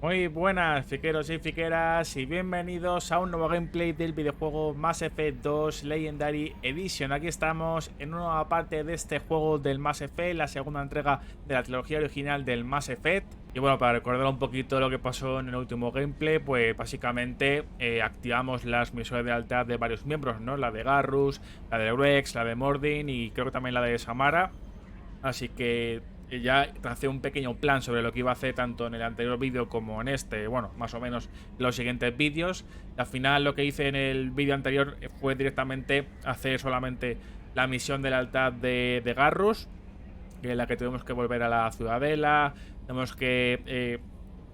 Muy buenas, fiqueros y fiqueras, y bienvenidos a un nuevo gameplay del videojuego Mass Effect 2 Legendary Edition. Aquí estamos en una nueva parte de este juego del Mass Effect, la segunda entrega de la trilogía original del Mass Effect. Y bueno, para recordar un poquito lo que pasó en el último gameplay, pues básicamente activamos las misiones de lealtad de varios miembros, ¿no? La de Garrus, la de Rex, la de Mordin y creo que también la de Samara. Así que ya tracé un pequeño plan sobre lo que iba a hacer tanto en el anterior vídeo como en este, bueno, más o menos los siguientes vídeos. Al final lo que hice en el vídeo anterior fue directamente hacer solamente la misión de lealtad de Garrus, en la que tuvimos que volver a la ciudadela, tenemos que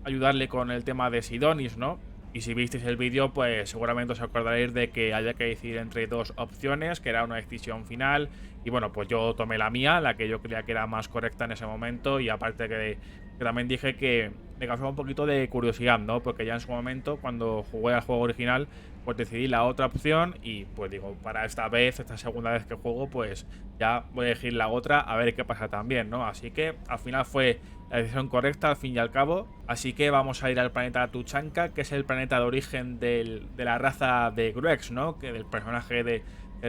ayudarle con el tema de Sidonis, ¿no? Y si visteis el vídeo, pues seguramente os acordaréis de que había que decidir entre dos opciones, que era una decisión final. Y bueno, pues yo tomé la mía, la que yo creía que era más correcta en ese momento. Y aparte que también dije que me causaba un poquito de curiosidad, ¿no? Porque ya en su momento, cuando jugué al juego original, pues decidí la otra opción. Y pues digo, para esta vez, esta segunda vez que juego, pues ya voy a elegir la otra a ver qué pasa también, ¿no? Así que al final fue la decisión correcta al fin y al cabo. Así que vamos a ir al planeta Tuchanka, que es el planeta de origen de la raza de Gruex, ¿no? Que del personaje del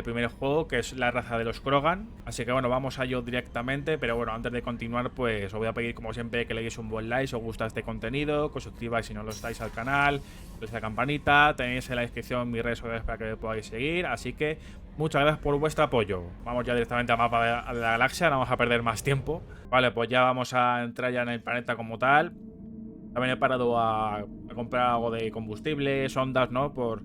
primer juego, que es la raza de los Krogan. Así que bueno, vamos a ello directamente. Pero bueno, antes de continuar, pues os voy a pedir como siempre que le deis un buen like si os gusta este contenido, que os suscribáis si no lo estáis al canal, que os la campanita, tenéis en la descripción mis redes sociales para que me podáis seguir. Así que muchas gracias por vuestro apoyo. Vamos ya directamente al mapa de la galaxia, no vamos a perder más tiempo. Vale, pues ya vamos a entrar ya en el planeta como tal. También he parado a comprar algo de combustible, sondas, ¿no? Por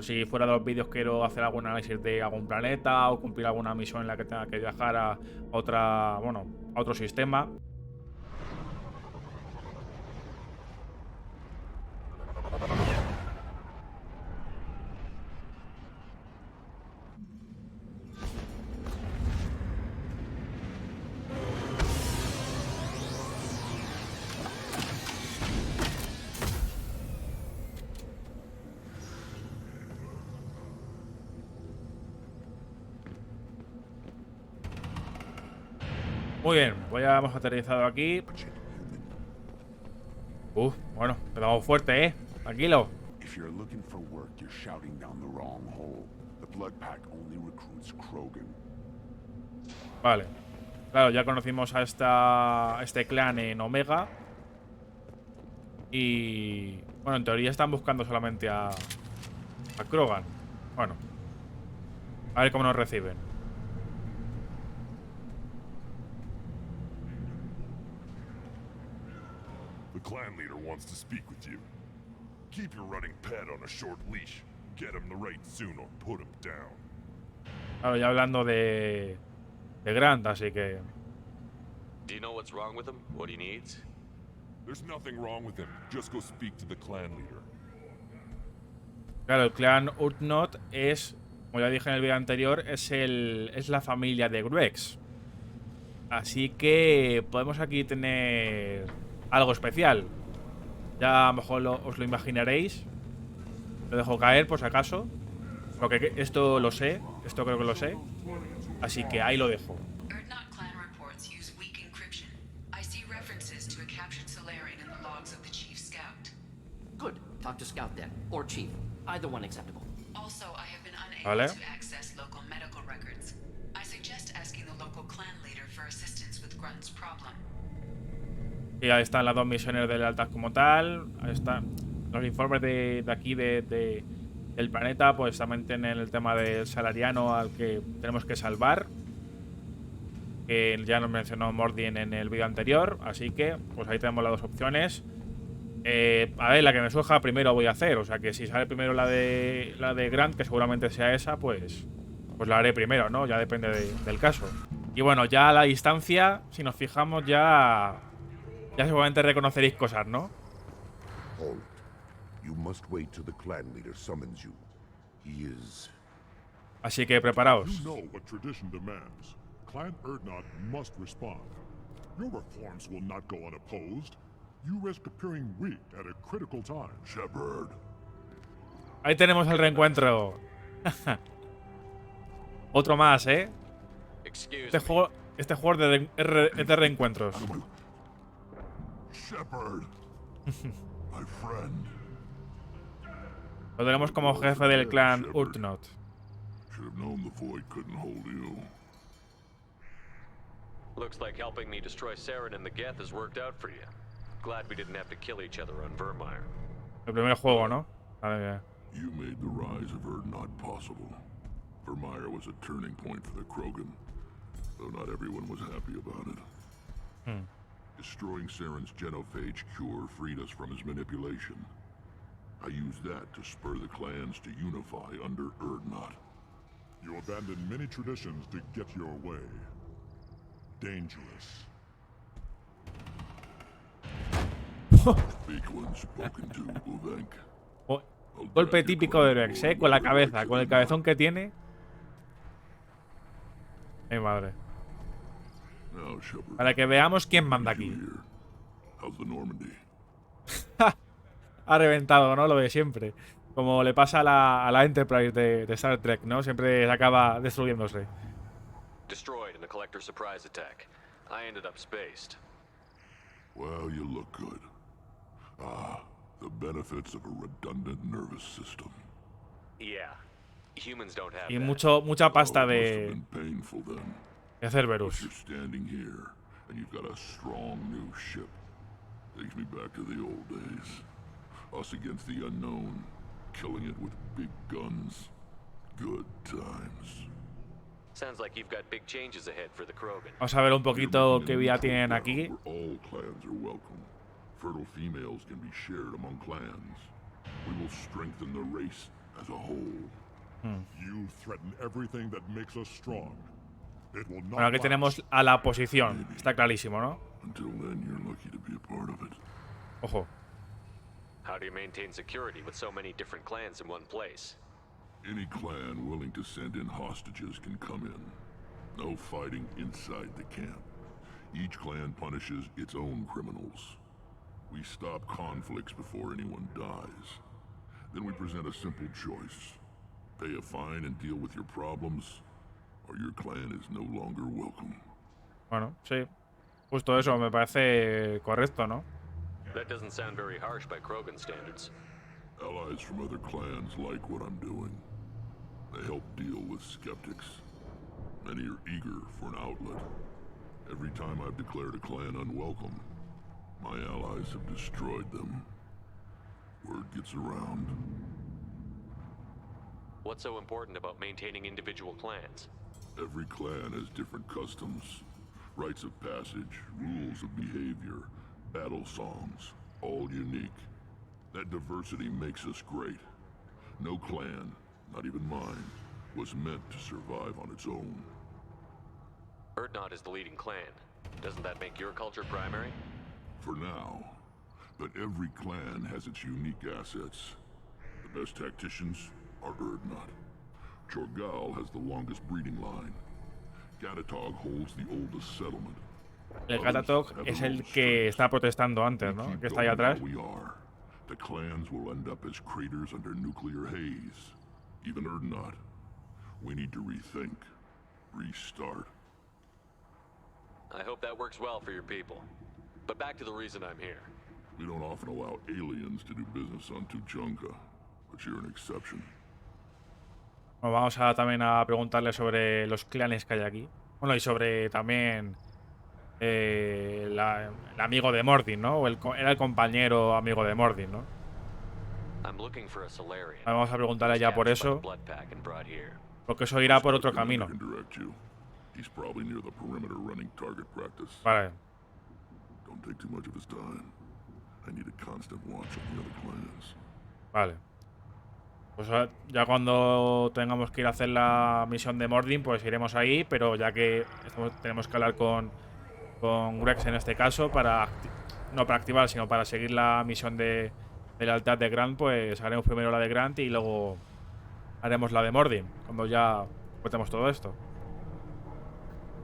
si fuera de los vídeos quiero hacer algún análisis de algún planeta o cumplir alguna misión en la que tenga que viajar a otra, bueno, a otro sistema. Muy bien, pues ya hemos aterrizado aquí. Bueno, empezamos fuerte, ¿eh? Tranquilo. If you're looking for work, you're shouting down the wrong hole. The Blood Pack only recruits Krogan. Vale. Claro, ya conocimos a este clan en Omega. Y bueno, en teoría están buscando solamente a Krogan. Bueno, a ver cómo nos reciben. The clan leader wants to speak with you. Keep your running pet on a short leash. Get him the right soon or put him down. Claro, ya hablando de Grant, así que... Do you know what's wrong with him? What he needs? There's nothing wrong with him. Just go speak to the clan leader. Claro, el clan Utnot es, como ya dije en el vídeo anterior, es la familia de Gruex. Así que podemos aquí tener algo especial. Ya a lo mejor os lo imaginaréis. Lo dejo caer por si acaso. Porque esto lo sé. Esto creo que lo sé. Así que ahí lo dejo. Urdnot clan reports use weak encryption. I see references to a captured Solarian in the logs of the Chief Scout. Good. Talk to Scout then, or Chief. Either one acceptable. Also, I have been unable Vale. to access local medical records. I suggest asking the local clan leader for assistance with Grunt's problem. Y ahí están las dos misiones de lealtad como tal. Ahí están los informes de aquí del planeta. Pues también tienen el tema del salariano al que tenemos que salvar, que ya nos mencionó Mordin en el vídeo anterior. Así que pues ahí tenemos las dos opciones. A ver, la que me surja primero voy a hacer. O sea que si sale primero la de Grant, que seguramente sea esa, pues la haré primero, ¿no? Ya depende del caso. Y bueno, ya a la distancia, si nos fijamos, ya seguramente reconoceréis cosas, ¿no? Halt. You must wait till the clan leader summons you. He is... Así que preparaos. You know what tradition demands. Clan Urdnot must respond. Your reforms will not go unopposed. You risk appearing weak at a critical time. Shepard. Ahí tenemos el reencuentro. Otro más, ¿eh? Excuse Este me. juego es de reencuentros. Shepard. My friend. Lo tenemos como jefe del clan Urtnot. Should have known the void couldn't hold you. Looks like helping me destroy Saren and the Geth has worked out for you. Glad we didn't have to kill each other on Vermeer. El primer juego, ¿no? You made the rise of Urdnot possible. Vermeer was a turning point for the Krogan, though not everyone was happy about it. Destroying Saren's genophage cure freed us from his manipulation. I used that to spur the clans to unify under Urdnot. You abandoned many traditions to get your way. Dangerous. Big one spoken to, Uvenk. Golpe típico de Rex, con la cabeza, con el cabezón que tiene. Ay, madre. Now, Shepard, Para que veamos quién manda aquí. here. How's the Normandy? Ha reventado, ¿no? Lo de siempre. Como le pasa a la Enterprise de Star Trek, ¿no? Siempre acaba destruyéndose. Destroyed in a collector surprise attack. I ended up spaced. Well, you look good. Ah, the benefits of a redundant nervous system. Yeah. Humans don't have Y that. mucha pasta Oh, it must have de been painful then. Cerberus. You're standing here, and you've got a strong new ship. Takes me back to the old days. Us against the unknown, killing it with big guns. Good times. Sounds like you've got big changes ahead for the Krogan. Vamos a ver un poquito qué vida tienen Now aquí. where all clans are welcome. Fertile females can be shared among clans. We will strengthen the race as a whole. You threaten everything that makes us strong. It will not Bueno, aquí last. tenemos a la oposición. Está clarísimo, ¿no? Until then, you're lucky to be a part of it. Ojo. How do you maintain security with so many different clans in one place? Any clan willing to send in hostages can come in. No fighting inside the camp. Each clan punishes its own criminals. We stop conflicts before anyone dies. Then we present a simple choice. Pay a fine and deal with your problems, or your clan is no longer welcome. Bueno, sí. Justo eso, me parece correcto, ¿no? That doesn't sound very harsh by Krogan standards. Allies from other clans like what I'm doing. They help deal with skeptics. Many are eager for an outlet. Every time I've declared a clan unwelcome, my allies have destroyed them. Word gets around. What's so important about maintaining individual clans? Every clan has different customs, rites of passage, rules of behavior, battle songs, all unique. That diversity makes us great. No clan, not even mine, was meant to survive on its own. Urdnot is the leading clan. Doesn't that make your culture primary? For now. But every clan has its unique assets. The best tacticians are Urdnot. Chorgal has the longest breeding line. Gatatog holds the oldest settlement. El Gatatog es el que está protestando antes, ¿no? Que está ahí atrás. The clans will end up as craters under nuclear haze. Even Urdnot. We need to rethink. Restart. I hope that works well for your people. But back to the reason I'm here. We don't often allow aliens to do business on Tuchanka, but you're an exception. Bueno, vamos a también a preguntarle sobre los clanes que hay aquí. Bueno, y sobre también el amigo de Mordin, ¿no? O era el compañero amigo de Mordin, ¿no? I'm looking for a Solarian. Vamos a preguntarle ya por eso, Blood pack and brought here. porque eso irá por otro camino. Can direct you. He's probably near the perimeter running target practice. Vale. Don't take too much of his time. I need a constant watch on the other clans. Vale. Pues ya cuando tengamos que ir a hacer la misión de Mordin, pues iremos ahí, pero ya que tenemos que hablar con Grex en este caso, no para activar, sino para seguir la misión de lealtad de Grant, pues haremos primero la de Grant y luego haremos la de Mordin, cuando ya cortemos todo esto.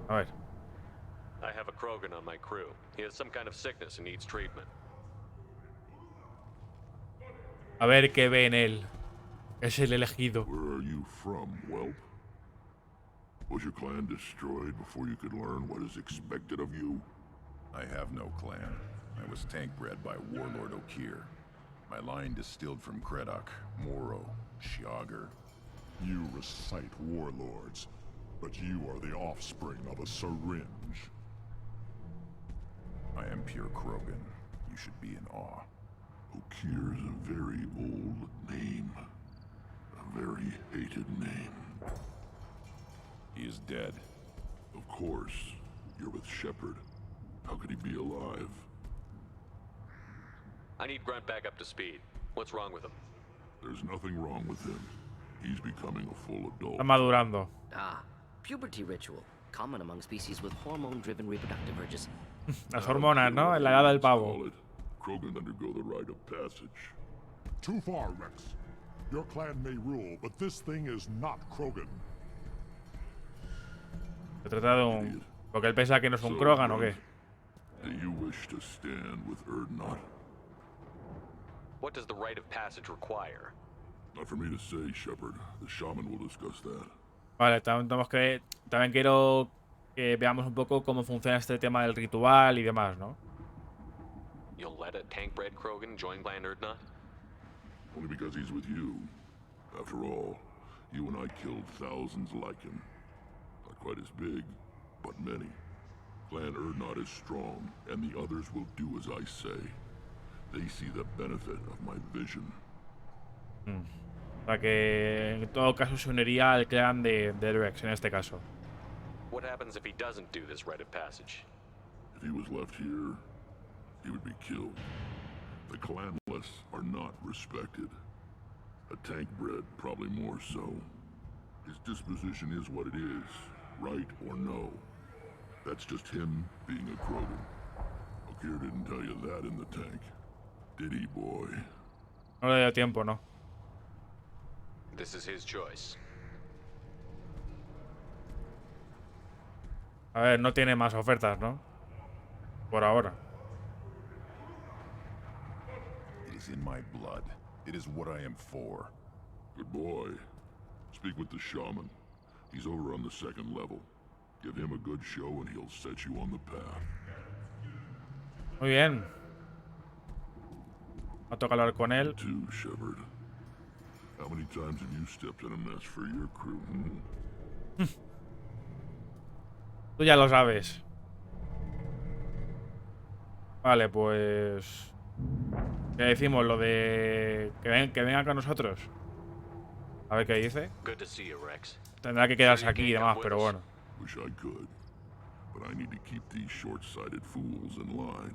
A ver. I have a Krogan on my crew. He has some kind of sickness and needs treatment. A ver qué ve en él. Es el elegido. Where are you from, whelp? Was your clan destroyed before you could learn what is expected of you? I have no clan. I was tank bred by Warlord O'Keir. My line distilled from Kredok, Moro, Shiagar. You recite warlords, but you are the offspring of a syringe. I am pure Krogan. You should be in awe. Okir's a very old name. A very hated name. He is dead. Of course. You're with Shepard. How could he be alive? I need Grunt back up to speed. What's wrong with him? There's nothing wrong with him. He's becoming a full adult. Está madurando. Ah, puberty ritual. Common among species with hormone-driven reproductive urges. Las hormonas, ¿no? En la edad del pavo. Call it. Krogan undergo the rite of passage. Too far, Rex. Your clan may rule, but this thing is not Krogan. Se trata de un... Porque él piensa que no es un Krogan, ¿o qué? Do you wish to stand with Urdnot? What does the rite of passage require? Not for me to say, Shepard. The shaman will discuss that. Vale, también quiero que veamos un poco cómo funciona este tema del ritual y demás, ¿no? You'll let a tank-bred Krogan join Clan Urdnot? Only because he's with you. After all, you and I killed thousands like him. Not quite as big, but many. Clan Urdnot is strong, and the others will do as I say. They see the benefit of my vision. O sea que en todo caso se uniría al clan de Rex en este caso. What happens if he doesn't do this rite of passage? If he was left here, he would be killed. The clanless are not respected. A tank bred, probably more so. His disposition is what it is, right or no. That's just him being a Krogan. Okir didn't tell you that in the tank. Did he, boy? No le dio tiempo, ¿no? This is his choice. A ver, no tiene más ofertas, ¿no? Por ahora. It is in my blood. It is what I am for. Good boy. Speak with the shaman. He's over on the second level. Give him a good show and he'll set you on the path. Muy bien. Va a tocar hablar con él. Too, Shepard. How many times have you stepped in a mess for your crew? Tú ya lo sabes. Vale, pues... ¿Qué decimos? Lo de... Que vengan con nosotros. A ver qué dice. Good to see you, Rex. Tendrá que quedarse aquí y demás, pero bueno. Wish I could, but I need to keep these short-sighted fools in line.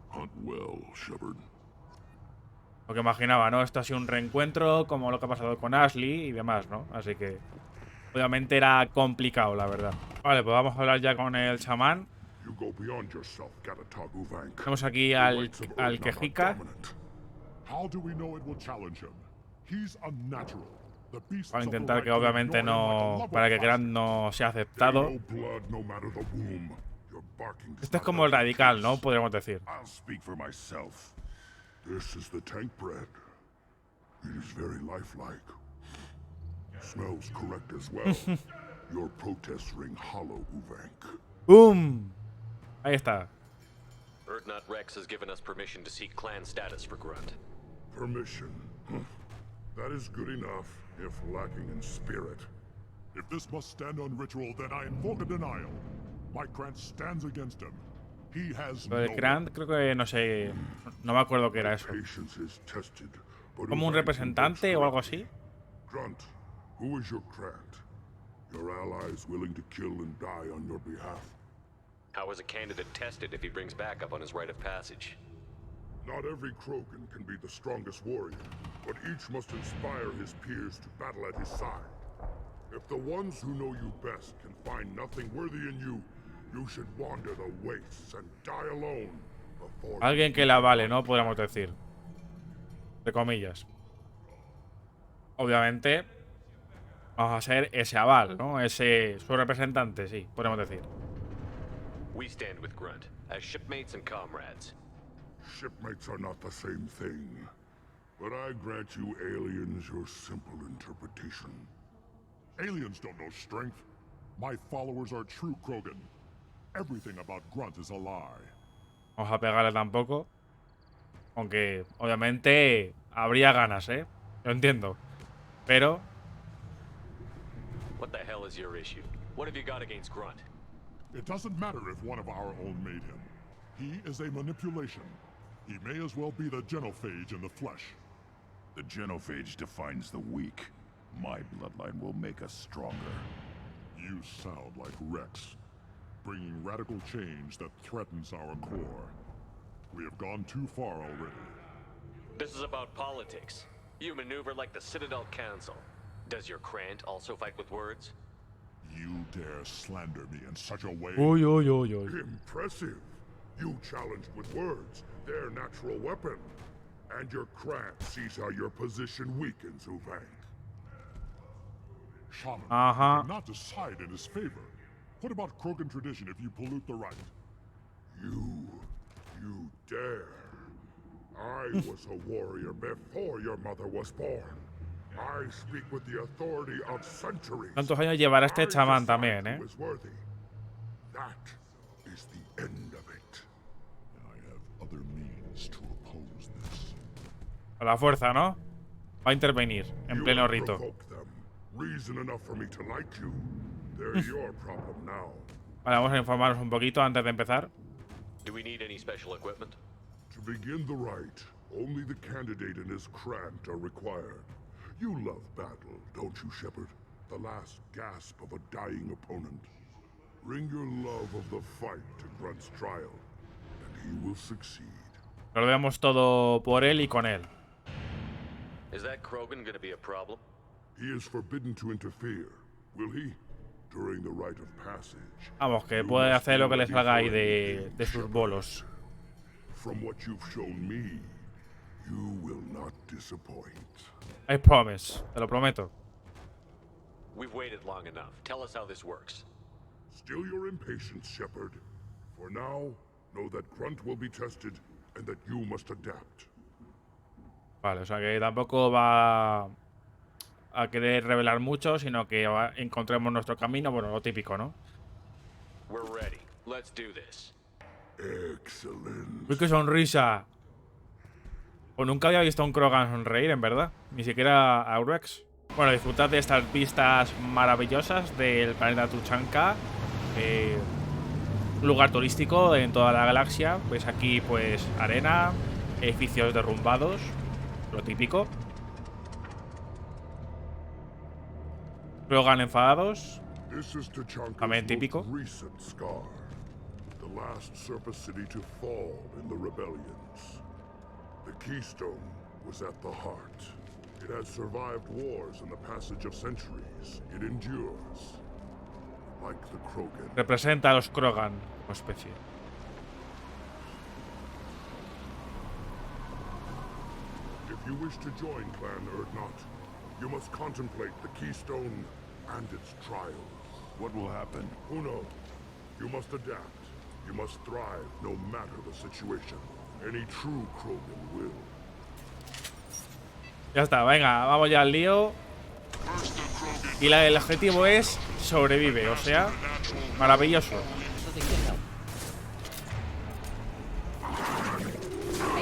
Hunt well, Shepard. Lo que imaginaba, ¿no? Esto ha sido un reencuentro como lo que ha pasado con Ashley y demás, ¿no? Así que obviamente era complicado, la verdad. Vale, pues vamos a hablar ya con el chamán. Tenemos aquí al Quejica. Para intentar que obviamente no... Para que Grant no sea aceptado. Este es como el radical, ¿no? Podríamos decir. This is the tank bread. It is very lifelike. Smells correct as well. Your protests ring hollow, Uvank. ¡Boom! Ahí está. Urdnot Rex has given us permission to seek clan status for Grunt. Permission? That is good enough, if lacking in spirit. If this must stand on ritual, then I invoke a denial. My clan stands against him. Lo de Grant creo que no sé, no me acuerdo qué era eso. ¿Como un representante o algo así? Grunt, who is your Grant? Your allies willing to kill and die on your behalf. How is a candidate tested if he brings backup on his rite of passage? Not every Krogan can be the strongest warrior, but each must inspire his peers to battle at his side. If the ones who know you best can find nothing worthy in you, you should wander the wastes and die alone before... Alguien que la vale, ¿no? Podríamos decir. De comillas. Obviamente, vamos a ser ese aval, ¿no? Ese... su representante, sí, podríamos decir. We stand with Grunt, as shipmates and comrades. Shipmates are not the same thing. But I grant you aliens your simple interpretation. Aliens don't know strength. My followers are true Krogan. Everything about Grunt is a lie. Vamos a pegarle tampoco. Aunque, obviamente, habría ganas, ¿eh? Lo entiendo. Pero... What the hell is your issue? What have you got against Grunt? It doesn't matter if one of our own made him. He is a manipulation. He may as well be the genophage in the flesh. The genophage defines the weak. My bloodline will make us stronger. You sound like Rex, bringing radical change that threatens our core. We have gone too far already. This is about politics. You maneuver like the Citadel Council. Does your Krant also fight with words? You dare slander me in such a way? Uy, uy, uy, uy. Impressive. You challenged with words, their natural weapon. And your Krant sees how your position weakens Uvang. Shaman cannot decide in his favor. What about Krogan tradition if you pollute the rite? You dare. I was a warrior before your mother was born. I speak with the authority of centuries. ¿Cuántos años llevará este chamán también, eh? That is the end of it. I have other means to oppose this. A la fuerza, ¿no? Va a intervenir en pleno rito. Reason enough for me to like you. They're your problem now. Vale, vamos a informarnos un poquito antes de empezar. Do we need any special equipment? To begin the rite, only the candidate and his Krant are required. You love battle, don't you, Shepard? The last gasp of a dying opponent. Bring your love of the fight to Grunt's trial, and he will succeed. Lo vemos todo por él y con él. Is that Krogan gonna be a problem? He is forbidden to interfere, will he? During the rite of passage. Vamos, que puede hacer lo que le salga ahí de sus bolos. From what you've shown me, you will not disappoint. I promise, te lo prometo. We've waited long enough. Tell us how this works. Still your impatience, Shepard. For now, know that Grunt will be tested and that you must adapt. Vale, o sea que tampoco va a querer revelar mucho, sino que encontremos nuestro camino, bueno, lo típico, ¿no? We're ready. Let's do this. Excellent. Uy, qué sonrisa. Pues nunca había visto a un Krogan sonreír, en verdad. Ni siquiera a Rex. Bueno, disfrutad de estas vistas maravillosas del planeta Tuchanka. Un lugar turístico en toda la galaxia. Pues aquí, pues, arena, edificios derrumbados, lo típico. Krogan enfadados, también típico. The last surface city to fall in the rebellions. The Keystone was at the heart. It has survived wars and the passage of centuries. It endures. Like the Krogan. Representa a los Krogan como especie. If you wish to join Clan Urdnot, you must contemplate the Keystone and its trials. What will happen? Who knows? You must adapt. You must thrive no matter the situation. Any true Krogan will. Ya está, venga, vamos ya al lío. Y el objetivo es sobrevive, o sea, maravilloso.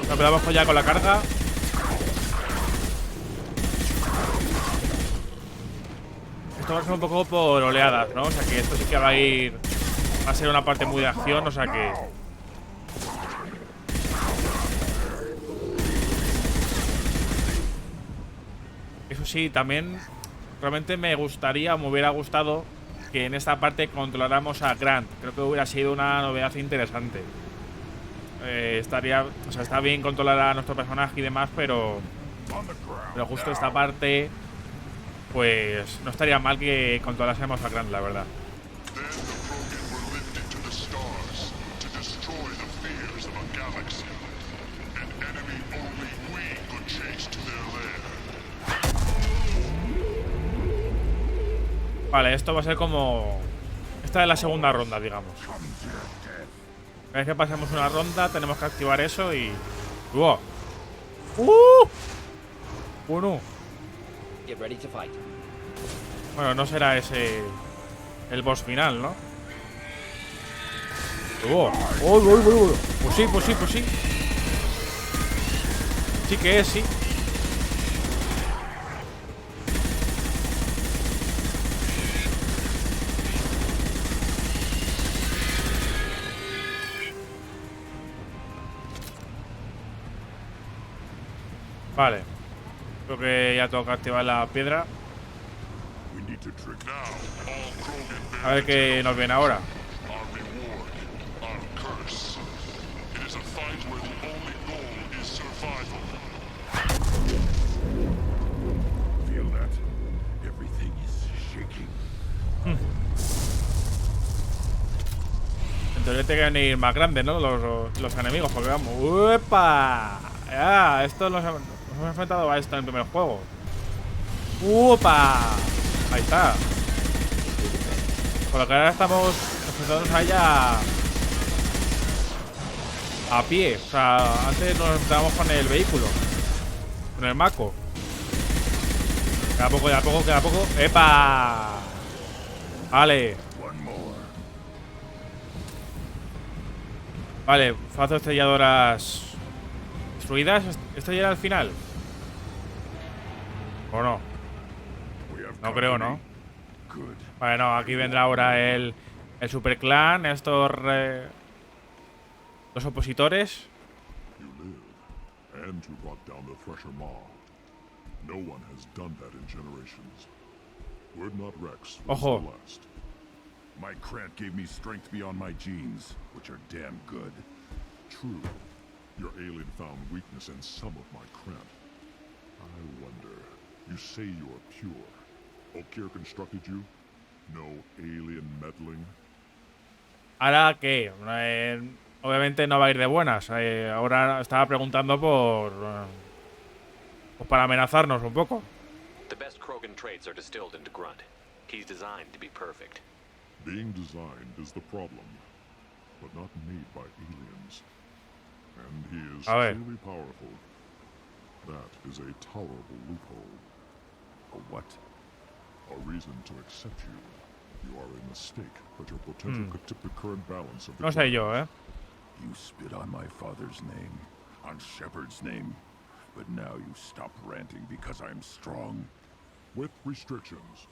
Nos quedamos ya con la carga. Esto va a ser un poco por oleadas, ¿no? O sea que esto sí que va a ir... Va a ser una parte muy de acción, o sea que... Eso sí, también realmente me gustaría, me hubiera gustado que en esta parte controláramos a Grant. Creo que hubiera sido una novedad interesante. Estaría... O sea, está bien controlar a nuestro personaje y demás, pero justo esta parte... Pues no estaría mal que controlásemos a Grant, la verdad. Vale, esto va a ser como... Esta es la segunda ronda, digamos. Cada vez que pasemos una ronda tenemos que activar eso y... ¡Wow! Bueno. Bueno, no será ese... el boss final, ¿no? ¡Oh! Pues sí, pues sí, pues sí. Sí que es, sí. Vale. Creo que ya tengo que activar la piedra. A ver qué nos viene ahora. En teoría tienen que ir más grandes, ¿no? Los enemigos, porque vamos. ¡Uepa! Ya, esto nos hemos enfrentado a esto en el primer juego. ¡Upa! Ahí está. Por lo que ahora estamos enfrentándonos a ella a pie. O sea, antes nos enfrentábamos con el vehículo. Con el maco. Queda poco, queda poco, queda poco. ¡Epa! Vale. Vale, fazo estrelladoras destruidas. ¿Esto ya era el final? ¿O no? No creo, ¿no? Vale, no, aquí vendrá ahora el super clan. Estos los opositores. Ojo. My Krant gave me strength beyond my genes, which are damn good. True. Your alien found weakness in some of my Krant. I wonder. You say you're pure. Okir constructed you? No alien meddling? ¿Ahora qué? Obviamente no va a ir de buenas. Ahora estaba preguntando pues para amenazarnos un poco. The best Krogan traits are distilled into Grunt. He's designed to be perfect. Being designed is the problem, but not made by aliens. And he is truly powerful. That is a tolerable loophole. A what? A reason to accept you. You are a mistake, but your potential could tip the current balance of the No sé yo, You spit on my father's name, on Shepard's name, but now you stop ranting because I'm strong. With restrictions.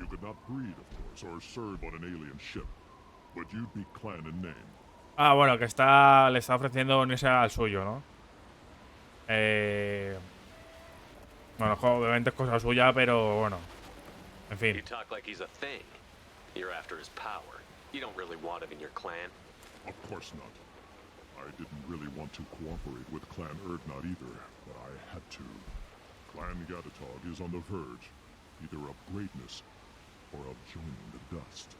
You could not breed, of course, or serve on an alien ship, but you'd be clan in name. Ah, bueno, que le está ofreciendo unirse al suyo, ¿no? Bueno, obviamente es cosa suya, pero bueno. En fin. You talk like he's a thing. You're after his power. You don't really want him in your clan. Of course not. I didn't really want to cooperate with Clan Erdnot either, but I had to. Clan Gatatog is on the verge, either of greatness or of joining the dust.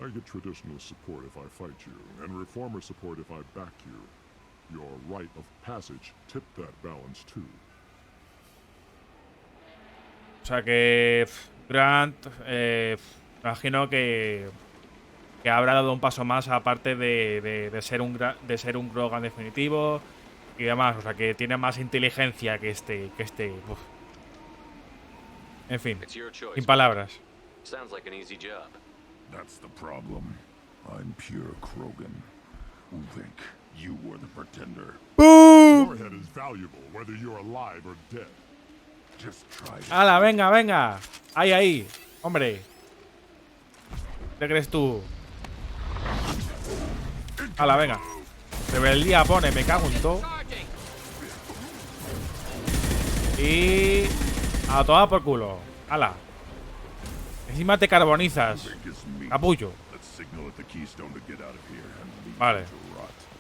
I get traditional support if I fight you, and reformer support if I back you. Your rite of passage tipped that balance too. O sea que Grant, imagino que habrá dado un paso más aparte de ser un Krogan definitivo y demás. O sea que tiene más inteligencia que este. Uf. En fin, sin palabras. Sounds like an easy job. That's the problem. I'm pure Krogan. Uvik, you were the pretender. Your head is valuable, whether you're alive or dead. Just try it. ¡Hala, venga, venga! ¡Ahí! ¡Hombre! ¿Qué crees tú? ¡Hala, venga! Rebeldía pone, me cago en todo. Y... a tomar por culo. ¡Hala! Encima te carbonizas. Capullo. Vale.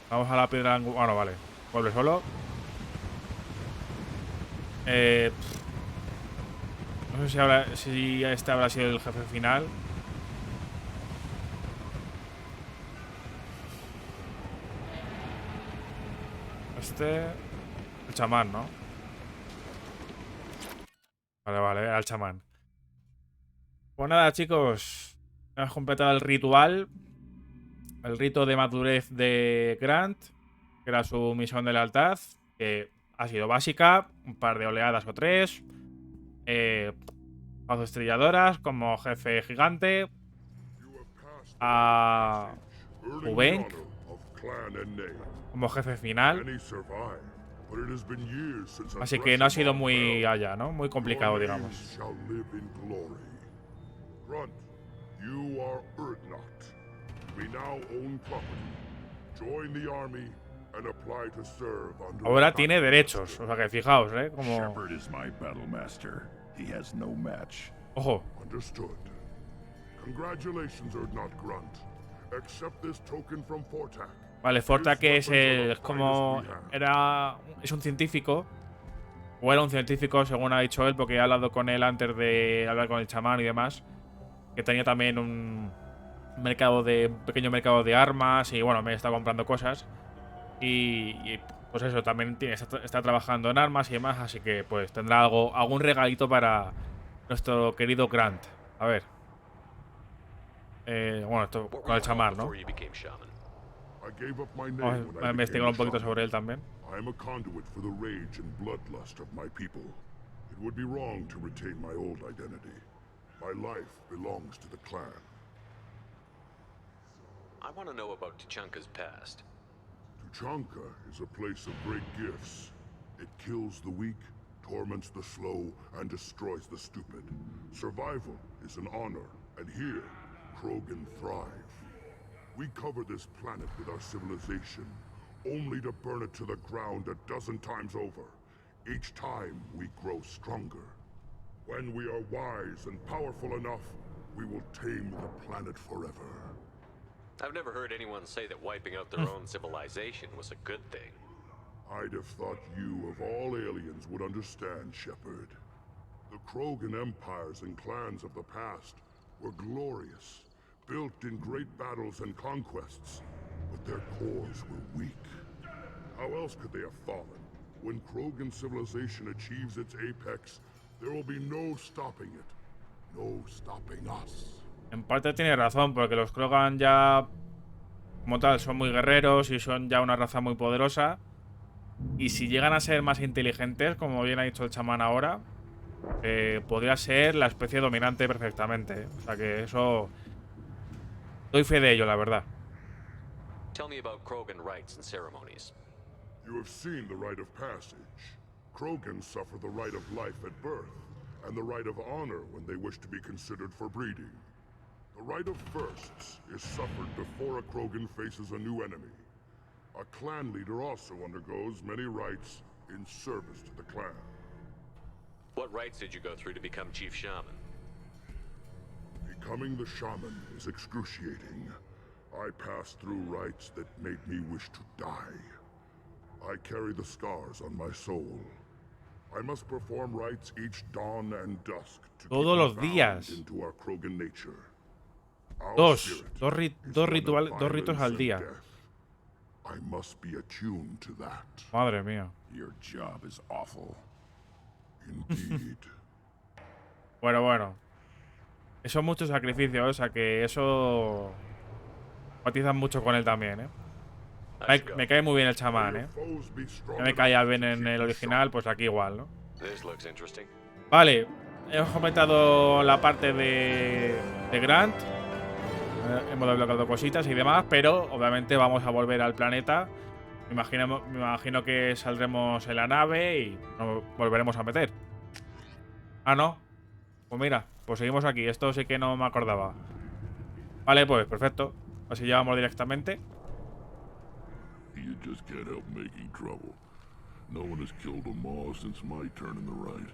Vamos a la piedra angular. Bueno, vale. Vuelve solo. No sé si este habrá sido el jefe final. El chamán, ¿no? Vale, era el chamán. Pues nada, chicos. Hemos completado el ritual. El rito de madurez de Grant, que era su misión de lealtad, que ha sido básica. Un par de oleadas o 3. Pazo estrelladoras como jefe gigante. A Ubenk como jefe final. but it has been years since Así que no ha sido addressing muy all allá, ¿no? Muy Your complicado, names digamos. shall live in glory. Grunt, you are Urdnot. We now own property. Join the army and apply to serve under Ahora the tiene derechos, o sea que fijaos, como... Shepard is my battle master. He has no match. Ojo. Understood. Congratulations, Urdnot Grunt. Accept this token from Fortak. Vale, Forta que es como... Es un científico. O era un científico, según ha dicho él, porque he hablado con él antes de hablar con el chamán y demás. Que tenía también un pequeño mercado de armas y bueno, me está comprando cosas. Y pues eso, también está trabajando en armas y demás, así que pues tendrá algún regalito para nuestro querido Grant. A ver. Bueno, esto con el chamán, ¿no? Vamos a investigar un poquito sobre él también. I am a conduit for the rage and bloodlust of my people. It would be wrong to retain my old identity. My life belongs to the clan. I want to know about Tuchanka's past. Tuchanka is a place of great gifts. It kills the weak, torments the slow, and destroys the stupid. Survival is an honor, and here, Krogan thrive. We cover this planet with our civilization, only to burn it to the ground a dozen times over. Each time, we grow stronger. When we are wise and powerful enough, we will tame the planet forever. I've never heard anyone say that wiping out their own civilization was a good thing. I'd have thought you, of all aliens, would understand, Shepard. The Krogan empires and clans of the past were glorious, built in great battles and conquests, but their cores were weak. How else could they have fallen? When Krogan civilization achieves its apex, there will be no stopping it. No stopping us. En parte tiene razón, porque los Krogan ya, como tal, son muy guerreros y son ya una raza muy poderosa. Y si llegan a ser más inteligentes, como bien ha dicho el chamán ahora, podría ser la especie dominante perfectamente. O sea que eso... Doy fe de ello, la verdad. Tell me about Krogan rites and ceremonies. You have seen the rite of passage. Krogans suffer the rite of life at birth, and the rite of honor when they wish to be considered for breeding. The rite of firsts is suffered before a Krogan faces a new enemy. A clan leader also undergoes many rites in service to the clan. What rites did you go through to become Chief Shaman? Becoming the shaman is excruciating. I passed through rites that made me wish to die. I carry the scars on my soul. I must perform rites each dawn and dusk to Todos los días. into our Krogan nature. Our Dos spirit is one of ritos violence al and día. death. I must be attuned to that. Madre mía. Your job is awful. Indeed. Bueno. Eso es mucho sacrificio, o sea que eso... Empatizan mucho con él también, Me cae muy bien el chamán, Foes be strong Ya me caía enough bien to en keep el the original, pues aquí igual, ¿no? This looks interesting. Vale, hemos comentado la parte de Grant. Hemos desbloqueado cositas y demás, pero obviamente vamos a volver al planeta. Me imagino que saldremos en la nave y nos volveremos a meter. Ah, no. Pues mira, pues seguimos aquí. Esto sí que no me acordaba. Vale, pues perfecto. Así llevamos directamente. You just can't help making trouble. No one has killed a Maw since my turn in the right.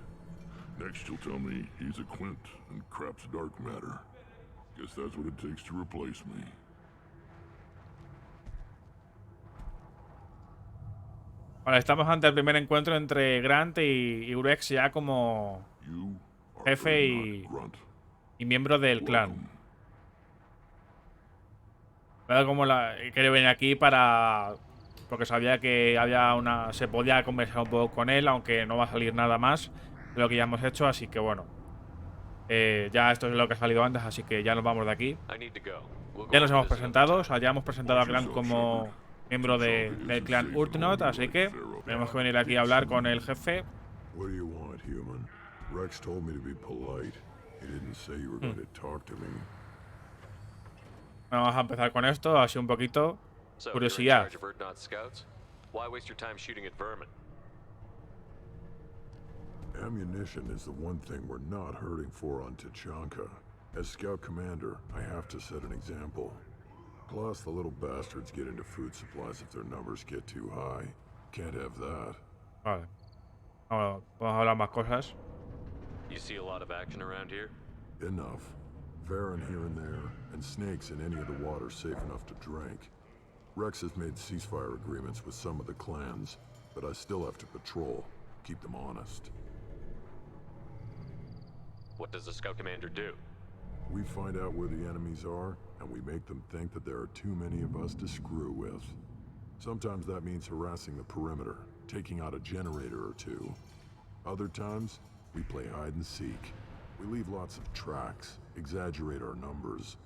Next you'll tell me he's a Quint and crap's dark matter. Guess that's what it takes to replace me. Vale, estamos ante el primer encuentro entre Grant y Urex ya como You are jefe Urdnot Grunt. y miembro del clan. Welcome. Claro, como quería venir aquí para... Porque sabía que había una... Se podía conversar un poco con él, aunque no va a salir nada más de lo que ya hemos hecho, así que bueno. Ya esto es lo que ha salido antes, así que ya nos vamos de aquí. I need to go. We'll go Ya nos over hemos this presentado, another o sea, ya hemos presentado a Grant como miembro del clan Urdnot, así que tenemos que venir aquí a hablar con el jefe. What do you want, human? Rex told me to be polite. He didn't say you were going to talk to me. Vamos a empezar con esto, así un poquito. So, Curiosidad. you're in charge of Urdnot scouts? Why waste your time shooting at vermin? Ammunition is the one thing we're not hurting for on Tachanka. As Scout Commander, I have to set an example. Plus, the little bastards get into food supplies if their numbers get too high. Can't have that. Vale. Ahora, vamos a hablar más cosas. You see a lot of action around here? Enough. Varen here and there, and snakes in any of the water safe enough to drink. Rex has made ceasefire agreements with some of the clans, but I still have to patrol, keep them honest. What does the Scout Commander do? We find out where the enemies are, and we make them think that there are too many of us to screw with. Sometimes that means harassing the perimeter, taking out a generator or two. Other times, we play hide and seek. We leave lots of tracks, exaggerate our numbers.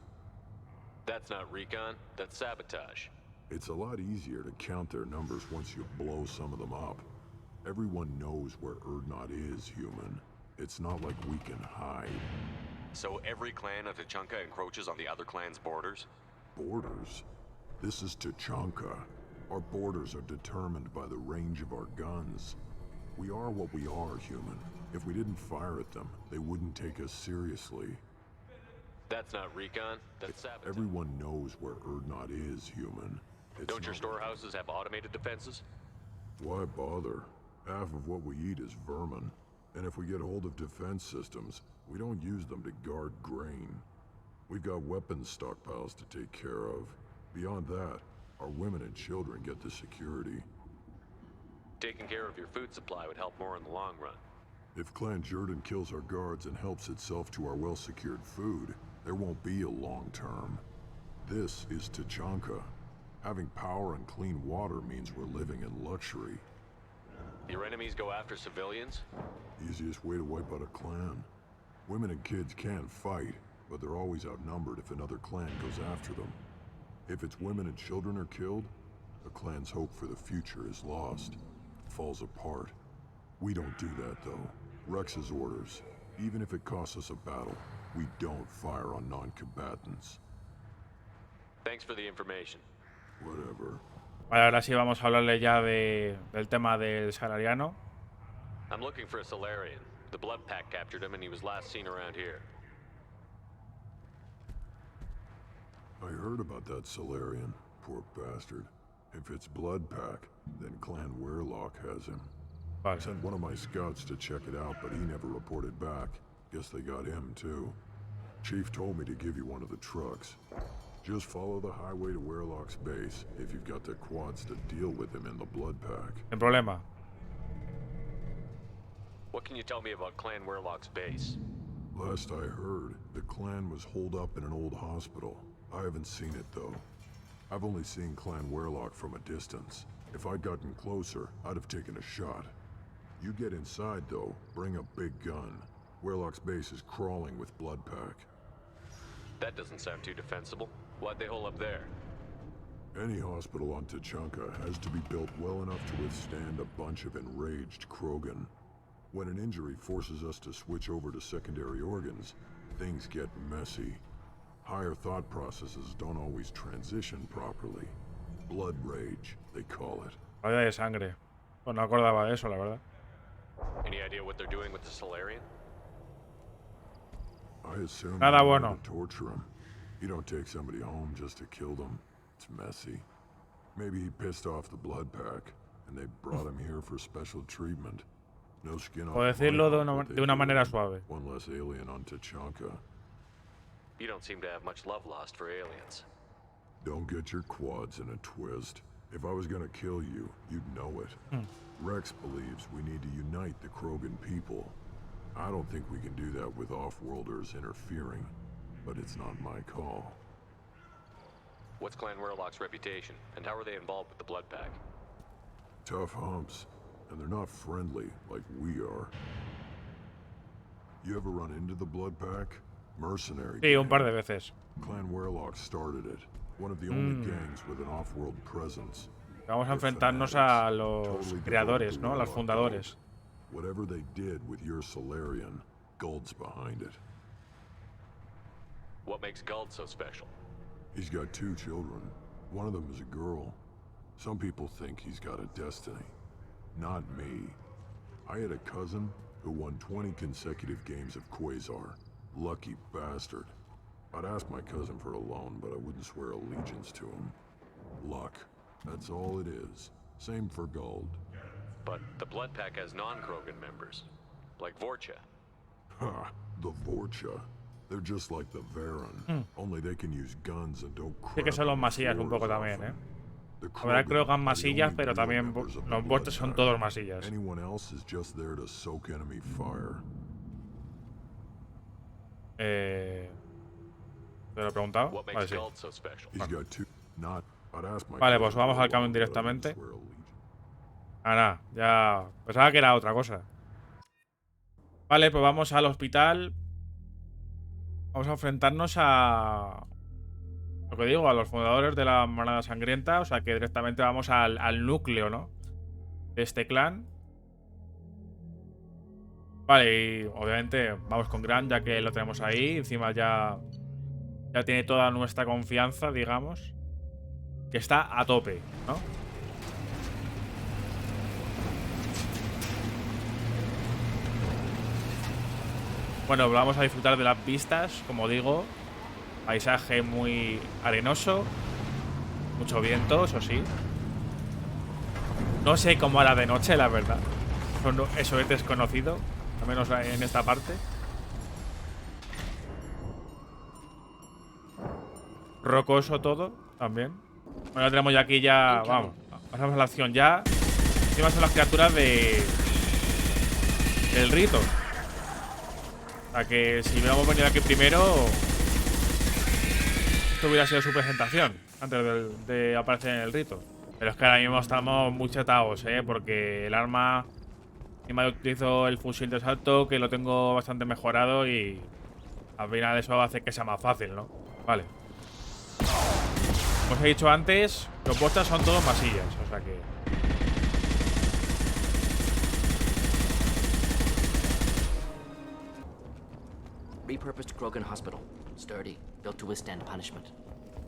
That's not recon, that's sabotage. It's a lot easier to count their numbers once you blow some of them up. Everyone knows where Erdnot is, human. It's not like we can hide. So every clan of Tachanka encroaches on the other clan's borders? Borders? This is Tachanka. Our borders are determined by the range of our guns. We are what we are, human. If we didn't fire at them, they wouldn't take us seriously. That's not recon, that's sabotage. Everyone knows where Erdnot is, human. Don't your storehouses have automated defenses? Why bother? Half of what we eat is vermin. And if we get hold of defense systems, we don't use them to guard grain. We've got weapons stockpiles to take care of. Beyond that, our women and children get the security. Taking care of your food supply would help more in the long run. If Clan Jordan kills our guards and helps itself to our well-secured food, there won't be a long term. This is Tachanka. Having power and clean water means we're living in luxury. Your enemies go after civilians? Easiest way to wipe out a clan. Women and kids can fight, but they're always outnumbered if another clan goes after them. If its women and children are killed, the clan's hope for the future is lost. It falls apart. We don't do that, though. Rex's orders. Even if it costs us a battle, we don't fire on non-combatants. Thanks for the information. Whatever. Vale, ahora sí vamos a hablarle ya del tema del Salariano. I'm looking for a Solarian. The Blood Pack captured him and he was last seen around here. I heard about that Solarian. Poor bastard. If it's Blood Pack, then Clan Weirlock has him. Vale. Sent one of my scouts to check it out, but he never reported back. Guess they got him, too. Chief told me to give you one of the trucks. Just follow the highway to Weirlock's base if you've got the quads to deal with him in the Blood Pack. Sin problema. What can you tell me about Clan Weirlock's base? Last I heard, the clan was holed up in an old hospital. I haven't seen it, though. I've only seen Clan Weirlock from a distance. If I'd gotten closer, I'd have taken a shot. You get inside, though, bring a big gun. Weirlock's base is crawling with Blood Pack. That doesn't sound too defensible. Why'd they hole up there? Any hospital on Tachanka has to be built well enough to withstand a bunch of enraged Krogan. When an injury forces us to switch over to secondary organs, things get messy. Higher thought processes don't always transition properly. Blood rage, they call it. Raya de sangre. Pues no acordaba de eso, la verdad. Any idea what they're doing with the Solarian? I assume Nada they bueno. want to torture him. You don't take somebody home just to kill them. It's messy. Maybe he pissed off the Blood Pack, and they brought him here for special treatment. No skin off. O decirlo de una manera suave. One less alien on Tachanka. You don't seem to have much love lost for aliens. Don't get your quads in a twist. If I was gonna kill you, you'd know it. Rex believes we need to unite the Krogan people. I don't think we can do that with off-worlders interfering, but it's not my call. What's Clan Weirlock's reputation, and how are they involved with the Blood Pack? Tough humps, and they're not friendly like we are. You ever run into the Blood Pack? Mercenary Sí, un gang. par de veces. Clan Weirlock started it. One of the only gangs with an off-world presence. Vamos a They're enfrentarnos fanatics, a los totally creadores, devoted to ¿no? A los Weirlock fundadores. cult. Whatever they did with your Solarian, Guld's behind it. What makes Guld so special? He's got 2 children. One of them is a girl. Some people think he's got a destiny. Not me. I had a cousin who won 20 consecutive games of Quasar. Lucky bastard. I'd ask my cousin for a loan, but I wouldn't swear allegiance to him. Luck. That's all it is. Same for gold. But the Blood Pack has non-Krogan members, like Vorcha. Ha! The Vorcha. They're just like the Varen. Only they can use guns and don't Sí que son los masillas un poco también, ¿eh? Habrá Krogan masillas, pero también los vuestros son todos masillas. Anyone else is just there to soak enemy fire. ¿Te lo he preguntado? What Vale, makes sí. gold so special? He's got two. Not. I'd ask my Vale, cousin pues vamos for a al camión loan, but I directamente. wouldn't swear allegiance. Ah, nada, ya pensaba que era otra cosa. Vale, pues vamos al hospital. Vamos a enfrentarnos a... Lo que digo, a los fundadores de la Manada Sangrienta. O sea que directamente vamos al núcleo, ¿no? De este clan. Vale, y obviamente vamos con Grant, ya que lo tenemos ahí. Encima ya tiene toda nuestra confianza, digamos. Que está a tope, ¿no? Bueno, vamos a disfrutar de las vistas, como digo. Paisaje muy arenoso. Mucho viento, eso sí. No sé cómo hará de noche, la verdad. Eso es desconocido. Al menos en esta parte. Rocoso todo, también. Bueno, tenemos ya aquí ya... Vamos, pasamos a la acción ya. Encima son las criaturas del rito. O sea que si hubiéramos venido aquí primero, esto hubiera sido su presentación antes de aparecer en el rito. Pero es que ahora mismo estamos muy chetados, porque el arma... Encima utilizo el fusil de asalto, que lo tengo bastante mejorado y al final eso hace que sea más fácil, ¿no? Vale. Como os he dicho antes, los vuestros son todos masillas, o sea que... Repurposed Krogan Hospital. Sturdy, built to withstand punishment.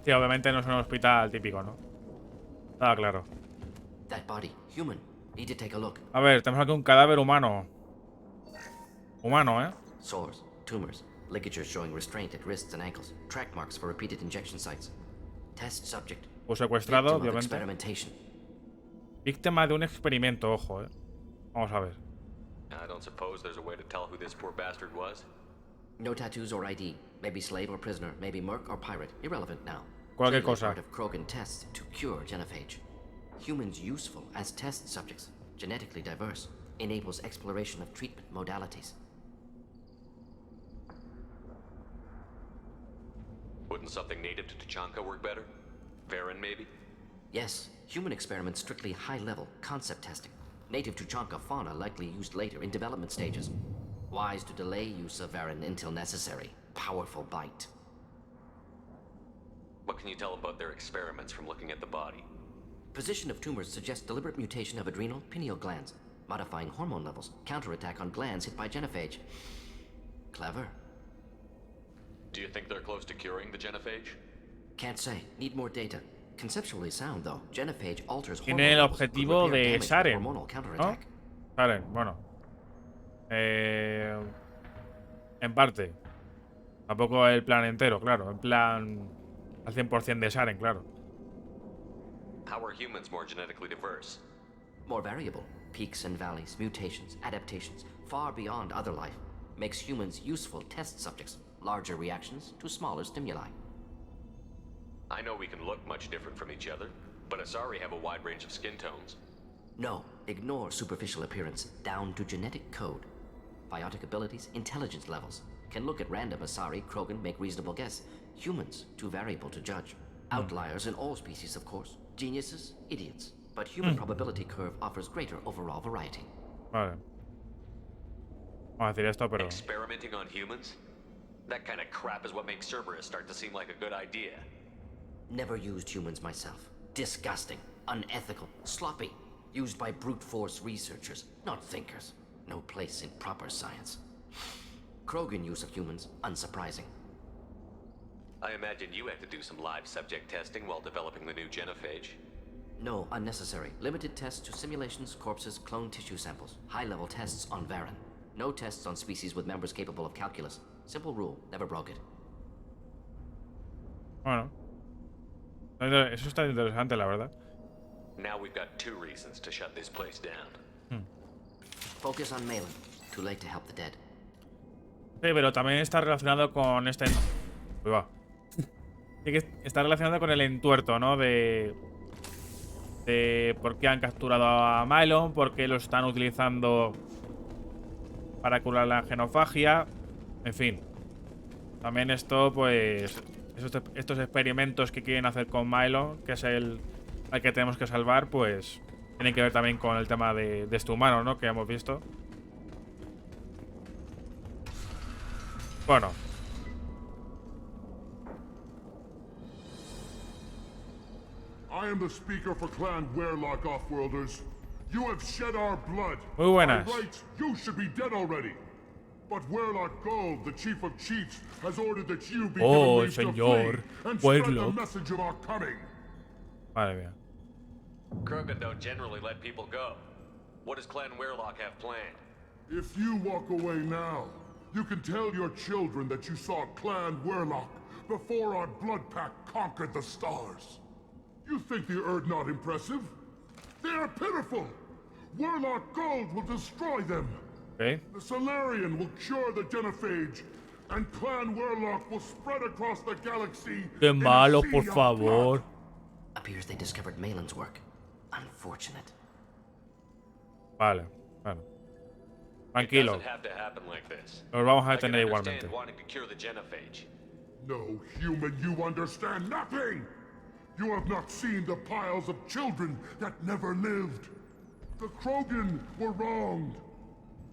Sí, obviamente no es un hospital típico, ¿no? Estaba claro. That body, human. Need to take a look. A ver, tenemos aquí un cadáver humano. Humano, ¿eh? Sores, tumors, ligatures showing restraint at wrists and ankles, track marks for repeated injection sites. Test subject. Pues secuestrado, Victim of obviamente. experimentation. Víctima de un experimento, ojo, ¿eh? Vamos a ver. I don't suppose there's a way to tell who this poor bastard was? No tattoos or ID. Maybe slave or prisoner. Maybe merc or pirate. Irrelevant now. Cualquier Clearly cosa. part of Krogan tests to cure genophage. Humans useful as test subjects. Genetically diverse. Enables exploration of treatment modalities. Wouldn't something native to Tuchanka work better? Varen, maybe? Yes, human experiments strictly high-level concept testing. Native Tuchanka fauna likely used later in development stages. Wise to delay use of Varen until necessary. Powerful bite. What can you tell about their experiments from looking at the body? Position of tumors suggests deliberate mutation of adrenal pineal glands, modifying hormone levels, counterattack on glands hit by genophage. Clever. Do you think they're close to curing the genophage? Can't say. Need more data. Conceptually sound, though. Genophage alters Tiene hormone el levels, could objetivo repair de damage with Saren, hormonal ¿no? counterattack. Saren, bueno. En parte. Tampoco el plan entero, claro. En plan al 100% de Saren, claro. How are humans more genetically diverse? More variable. Peaks and valleys, mutations, adaptations, far beyond other life. Makes humans useful test subjects. Larger reactions to smaller stimuli. I know we can look much different from each other, but Asari have a wide range of skin tones. No, ignore superficial appearance, down to genetic code. Biotic abilities, intelligence levels. Can look at random Asari, Krogan, make reasonable guess. Humans, too variable to judge. Outliers in all species, of course. Geniuses, idiots. But human probability curve offers greater overall variety. Vale. Vamos a decir esto, pero... Experimenting on humans? That kind of crap is what makes Cerberus start to seem like a good idea. Never used humans myself. Disgusting, unethical, sloppy. Used by brute force researchers, not thinkers. No place in proper science. Krogan use of humans, unsurprising. I imagine you had to do some live subject testing while developing the new genophage. No, unnecessary. Limited tests to simulations, corpses, clone tissue samples. High-level tests on Varen. No tests on species with members capable of calculus. Simple rule, never broke it. Bueno. Eso está interesante, la verdad. Now we've got 2 reasons to shut this place down. Focus on Malin. Too late to help the dead. Sí, pero también está relacionado con este... Uy, va. Sí que está relacionado con el entuerto, ¿no? De por qué han capturado a Mylon, por qué lo están utilizando para curar la genofagia. En fin. También esto, pues... Estos experimentos que quieren hacer con Mylon, que es el al que tenemos que salvar, pues... Tienen que ver también con el tema de este humano, ¿no? Que hemos visto. Bueno. I am the speaker for Clan Werlock, Offworlders. You have shed our blood. Muy buenas. By rights, you should be dead already. But Werlock Gold, the chief of chiefs, has ordered that you be Oh, given leave to señor flee and spread the Werlock. message of our coming. Madre mía. Krogan don't generally let people go. What does Clan Werlock have planned? If you walk away now, you can tell your children that you saw Clan Werlock before our blood pact conquered the stars. You think the Erd not impressive? They are pitiful! Werlock Gold will destroy them! Okay. The Solarian will cure the genophage, and Clan Werlock will spread across the galaxy. Qué in a malo, sea por of favor. blood. Appears they discovered Malin's work. Unfortunate. Vale, bueno. It Tranquilo. doesn't have to happen like this. Los vamos a I can detener understand igualmente. wanting to cure the genophage. No human, you understand nothing! You have not seen the piles of children that never lived. The Krogan were wronged.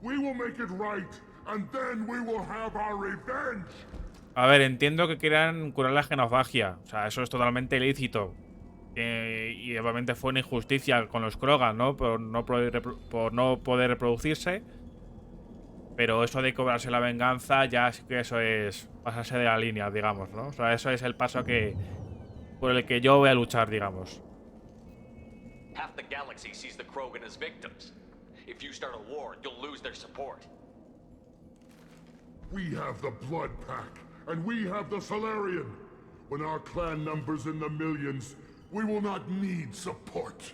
We will make it right, and then we will have our revenge. A ver, entiendo que quieran curar la genofagia. O sea, eso es totalmente ilícito. Y obviamente fue una injusticia con los Krogan, ¿no? Por no poder reproducirse. Pero eso de cobrarse la venganza, ya es que eso es pasarse de la línea, digamos, ¿no? O sea, eso es el paso por el que yo voy a luchar, digamos. Half the galaxy sees the Krogan as victims. If you start a war, you'll lose their support. We have the Blood Pack, and we have the Solarian. When our clan numbers in the millions, we will not need support.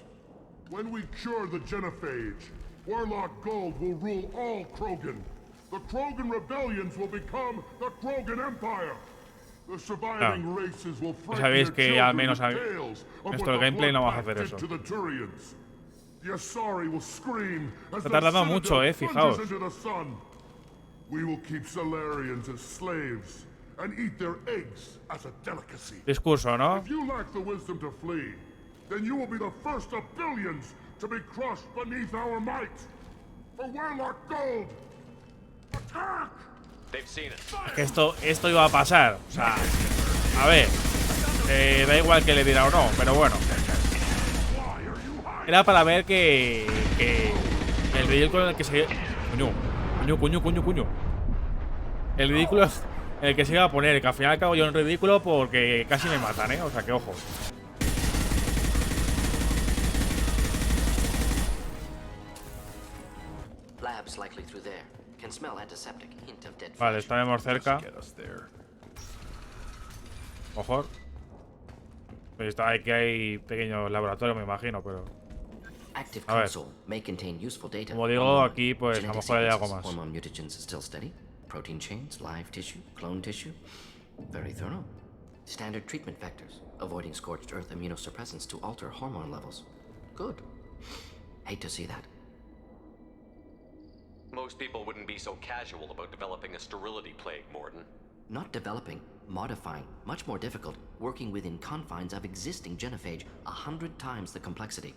When we cure the genophage, Warlock Gold will rule all Krogan. The Krogan rebellions will become the Krogan Empire. The surviving races will frighten Sabéis their que al children menos with tales of esto what del the gameplay no Blood vamos a hacer Pact eso. did to the Turians. The Asari will scream as Está the tardando Citadel mucho, fijaos. plunges into the sun. We will keep Solarians as slaves and eat their eggs as a delicacy. Discurso, ¿no? If you lack the wisdom to flee, then you will be the first of billions to be crushed beneath our might. For Warlock Gold, attack! They've seen it. Es que esto iba a pasar. O sea, a ver. Da igual que le diera o no, pero bueno. Era para ver que el ridículo en el que se... Coño. El ridículo en el que se iba a poner, que al final acabo yo en ridículo porque casi me matan, ¿eh? O sea, que ojo. Labs likely through there. Can smell antiseptic. Hint of dead Vale, flesh. estaremos cerca. Get us there. Ojo. Pues está aquí, hay pequeños laboratorios, me imagino, pero... Active A ver. console may contain useful data. Como digo, Hormone, aquí, pues, a lo genetic mejor hay algo sequences, más. Hormone mutagens still steady. Protein chains, live tissue, clone tissue. Very thorough. Standard treatment vectors, avoiding scorched earth immunosuppressants to alter hormone levels. Good. Hate to see that. Most people wouldn't be so casual about developing a sterility plague, Morden. Not developing, modifying, much more difficult, working within confines of existing genophage, 100 times the complexity.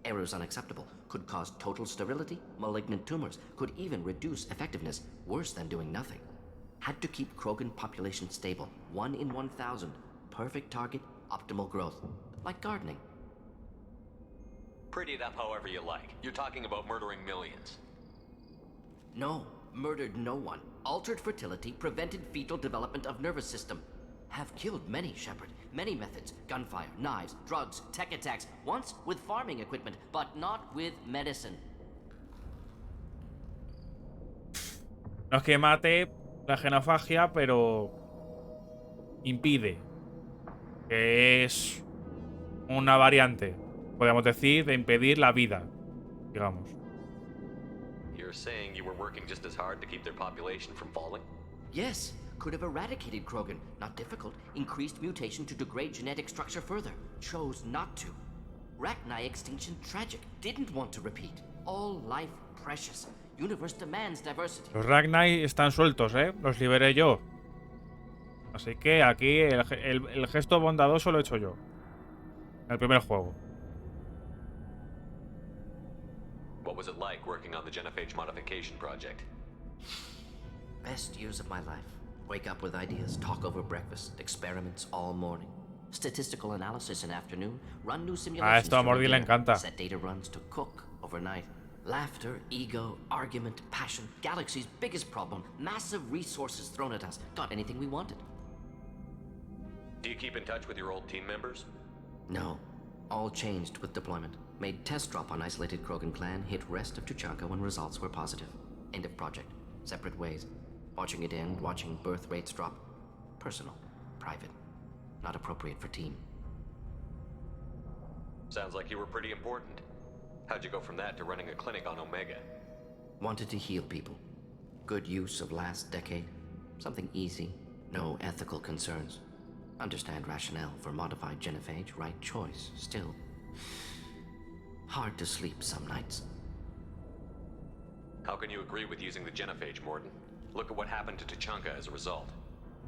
Errors unacceptable, could cause total sterility, malignant tumors, could even reduce effectiveness, worse than doing nothing. Had to keep Krogan population stable, 1 in 1,000, perfect target, optimal growth, like gardening. Pretty it up however you like. You're talking about murdering millions. No, murdered no one. Altered fertility, prevented fetal development of nervous system. Have killed many, Shepard. Many methods. Gunfire, knives, drugs, tech attacks. Once with farming equipment, but not with medicine. No es que mate la genofagia, pero impide. Que es una variante, podríamos decir, de impedir la vida, digamos. You're saying you were working just as hard to keep their population from falling? Yes, could have eradicated Krogan. Not difficult. Increased mutation to degrade genetic structure further. Chose not to. Rachni extinction tragic. Didn't want to repeat. All life precious. Universe demands diversity. Los Rachni están sueltos, ¿eh? Los liberé yo. Así que aquí el gesto bondadoso lo he hecho yo. En el primer juego. What was it like working on the genophage modification project? Best years of my life. Wake up with ideas, talk over breakfast, experiments all morning. Statistical analysis in afternoon, run new simulations. Esto a Mordi le encanta. Set data runs to cook overnight. Laughter, ego, argument, passion. Galaxy's biggest problem. Massive resources thrown at us. Got anything we wanted. Do you keep in touch with your old team members? No. All changed with deployment. Made test drop on isolated Krogan clan, hit rest of Tuchanka when results were positive. End of project. Separate ways. Watching it end, watching birth rates drop. Personal. Private. Not appropriate for team. Sounds like you were pretty important. How'd you go from that to running a clinic on Omega? Wanted to heal people. Good use of last decade. Something easy. No ethical concerns. Understand rationale for modified genophage. Right choice. Still. Hard to sleep some nights. How can you agree with using the genophage, Morden? Look at what happened to Tuchanka as a result.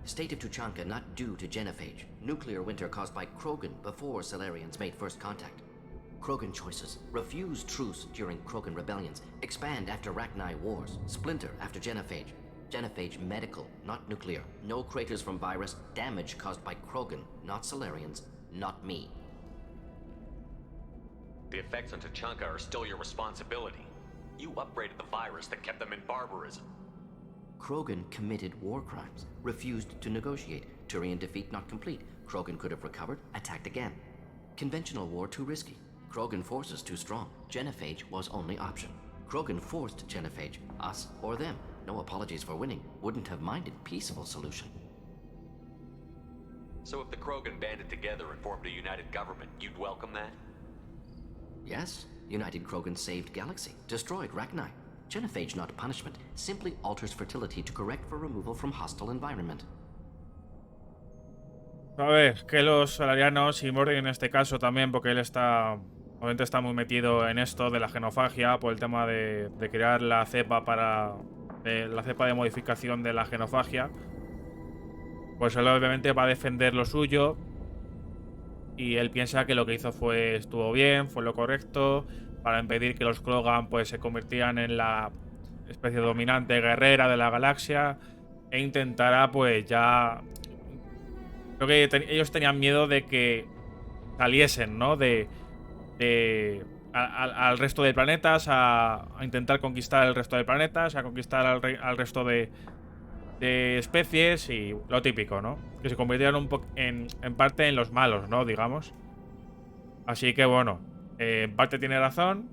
State of Tuchanka not due to genophage. Nuclear winter caused by Krogan before Solarians made first contact. Krogan choices. Refuse truce during Krogan rebellions. Expand after Rachni wars. Splinter after genophage. Genophage medical, not nuclear. No craters from virus. Damage caused by Krogan, not Solarians, not me. The effects on Tuchanka are still your responsibility. You upgraded the virus that kept them in barbarism. Krogan committed war crimes. Refused to negotiate. Turian defeat not complete. Krogan could have recovered, attacked again. Conventional war too risky. Krogan forces too strong. Genophage was only option. Krogan forced genophage. Us or them. No apologies for winning. Wouldn't have minded peaceable solution. So if the Krogan banded together and formed a united government, you'd welcome that? Yes. United Krogan saved Galaxy. Destroyed Rachni. Genophage not punishment. Simply alters fertility to correct for removal from hostile environment. A ver, que los solarianos y Mordi en este caso también, porque él está... Obviamente está muy metido en esto de la genofagia por el tema de crear la cepa para... la cepa de modificación de la genofagia. Pues él obviamente va a defender lo suyo. Y él piensa que lo que hizo estuvo bien, fue lo correcto, para impedir que los Krogan pues se convirtieran en la especie dominante guerrera de la galaxia. E intentará pues ya... Creo que ellos tenían miedo de que saliesen, ¿no? Al resto de planetas, a intentar conquistar el resto de planetas, a conquistar al resto de especies y lo típico, ¿no? Que se convirtieran en parte en los malos, ¿no? Digamos. Así que bueno, en parte tiene razón,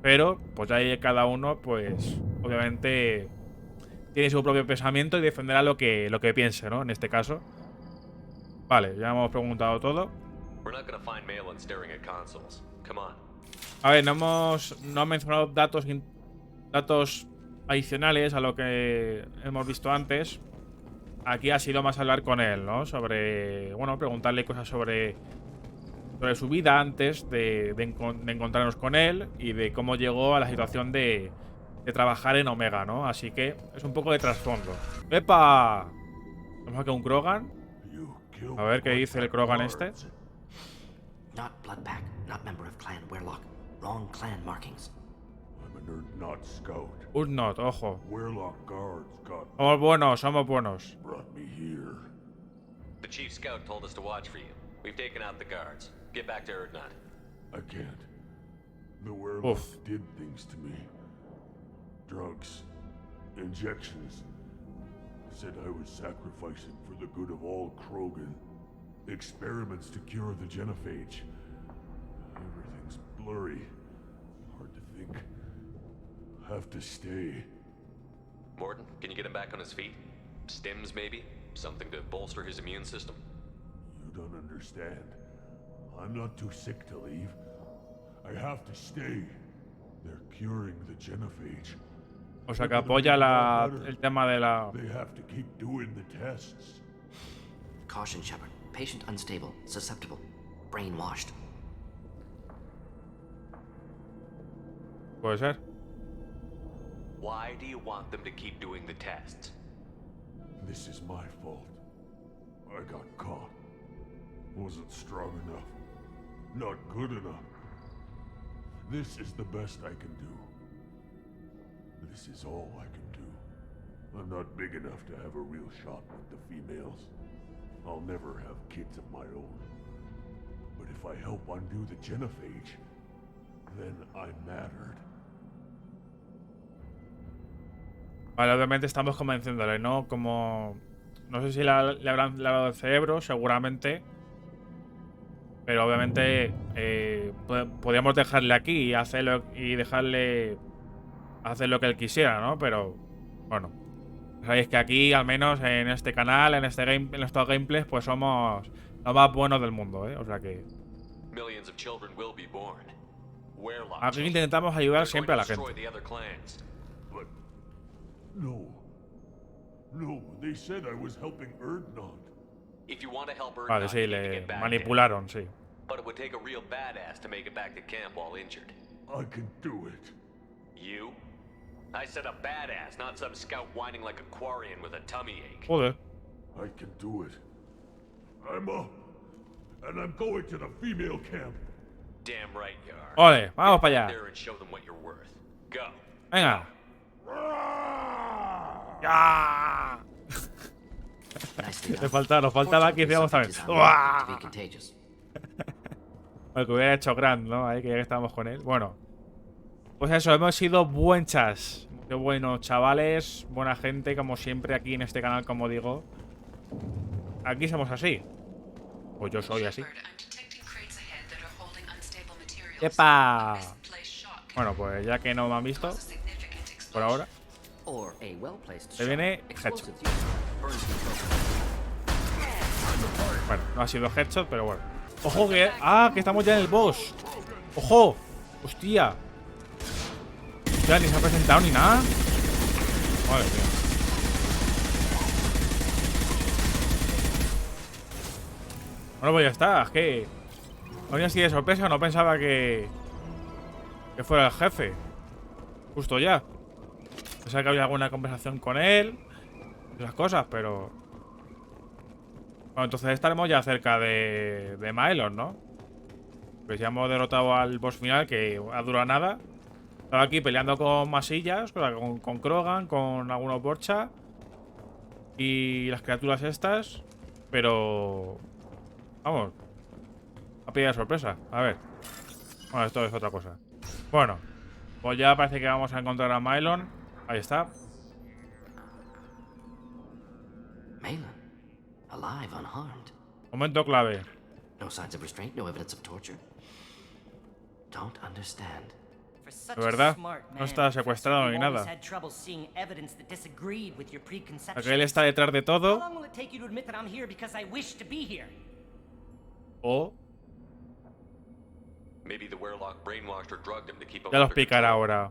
pero pues ahí cada uno, pues obviamente tiene su propio pensamiento y defenderá lo que piense, ¿no? En este caso. Vale, ya hemos preguntado todo. A ver, no han mencionado datos adicionales a lo que hemos visto antes. Aquí ha sido más hablar con él, ¿no? Sobre, bueno, preguntarle cosas sobre su vida antes de encontrarnos con él y de cómo llegó a la situación de trabajar en Omega, ¿no? Así que es un poco de trasfondo. ¡Epa! Tenemos aquí un Krogan. A ver qué dice el Krogan este. Not Bloodpack, not member of Clan Werlock. Wrong clan markings. Not scout. Not, ojo. Werlock guards got Somos buenos. brought me here. The chief scout told us to watch for you. We've taken out the guards. Get back to Erdnot. I can't. The Werlock did things to me. Drugs. Injections. Said I was sacrificing for the good of all Krogan. Experiments to cure the genophage. Everything's blurry. Hard to think. Have to stay. Morton, can you get him back on his feet? Stims, maybe? Something to bolster his immune system? You don't understand. I'm not too sick to leave. I have to stay. They're curing the genophage. O sea, que apoya el tema de la... They have to keep doing the tests. Caution, Shepard. Patient unstable, susceptible, brainwashed. Puede ser. Why do you want them to keep doing the tests? This is my fault. I got caught. Wasn't strong enough. Not good enough. This is the best I can do. This is all I can do. I'm not big enough to have a real shot with the females. I'll never have kids of my own. But if I help undo the genophage, then I mattered. Vale, obviamente estamos convenciéndole, ¿no? Como... No sé si le habrán lavado el cerebro, seguramente. Pero obviamente podríamos dejarle aquí y dejarle hacer lo que él quisiera, ¿no? Pero, bueno. Sabéis que aquí, al menos en este canal, en estos gameplays, pues somos los más buenos del mundo, ¿eh? O sea que... Aquí intentamos ayudar siempre a la gente. No, they said I was helping Erdnot. Vale, sí, le manipularon, sí. But it would take a real badass to make it back to camp while injured. I can do it. You? I said a badass, not some scout whining like a Quarian with a tummy ache. Joder. I can do it. I'm up. And I'm going to the female camp. Damn right you are. Ole, vamos para allá. There and show them what you're worth. Go. Venga. ¡Ya! Nos faltaba que hiciéramos también. Bueno, que hubiera hecho Grant, ¿no? Ahí que ya que estábamos con él. Bueno. Pues eso, hemos sido buen chas. Qué bueno, chavales. Buena gente, como siempre, aquí en este canal, como digo. Aquí somos así. Pues yo soy así. ¡Epa! Bueno, pues ya que no me han visto por ahora, se viene headshot. Bueno, no ha sido headshot, pero bueno. ¡Ojo que... ¡Ah! Que estamos ya en el boss. ¡Ojo! ¡Hostia! Ya ni se ha presentado ni nada. Madre mía. Bueno, pues ya está. Es que... venía así de sorpresa. No pensaba que fuera el jefe. Justo ya. Pensaba que había alguna conversación con él. Esas cosas, pero... Bueno, entonces estaremos ya cerca de Mylon, ¿no? Pues ya hemos derrotado al boss final, que ha durado nada. Estaba aquí peleando con masillas, con Krogan, con algunos Borcha y las criaturas estas. Pero... vamos. A pillar sorpresa. A ver. Bueno, esto es otra cosa. Bueno. Pues ya parece que vamos a encontrar a Mylon. Ahí está. Malin, alive, unharmed. Momento clave. No signs of restraint, no evidence of torture. Don't understand. De verdad, no está secuestrado ni nada. Porque él está detrás de todo. O... ya lo explicará ahora.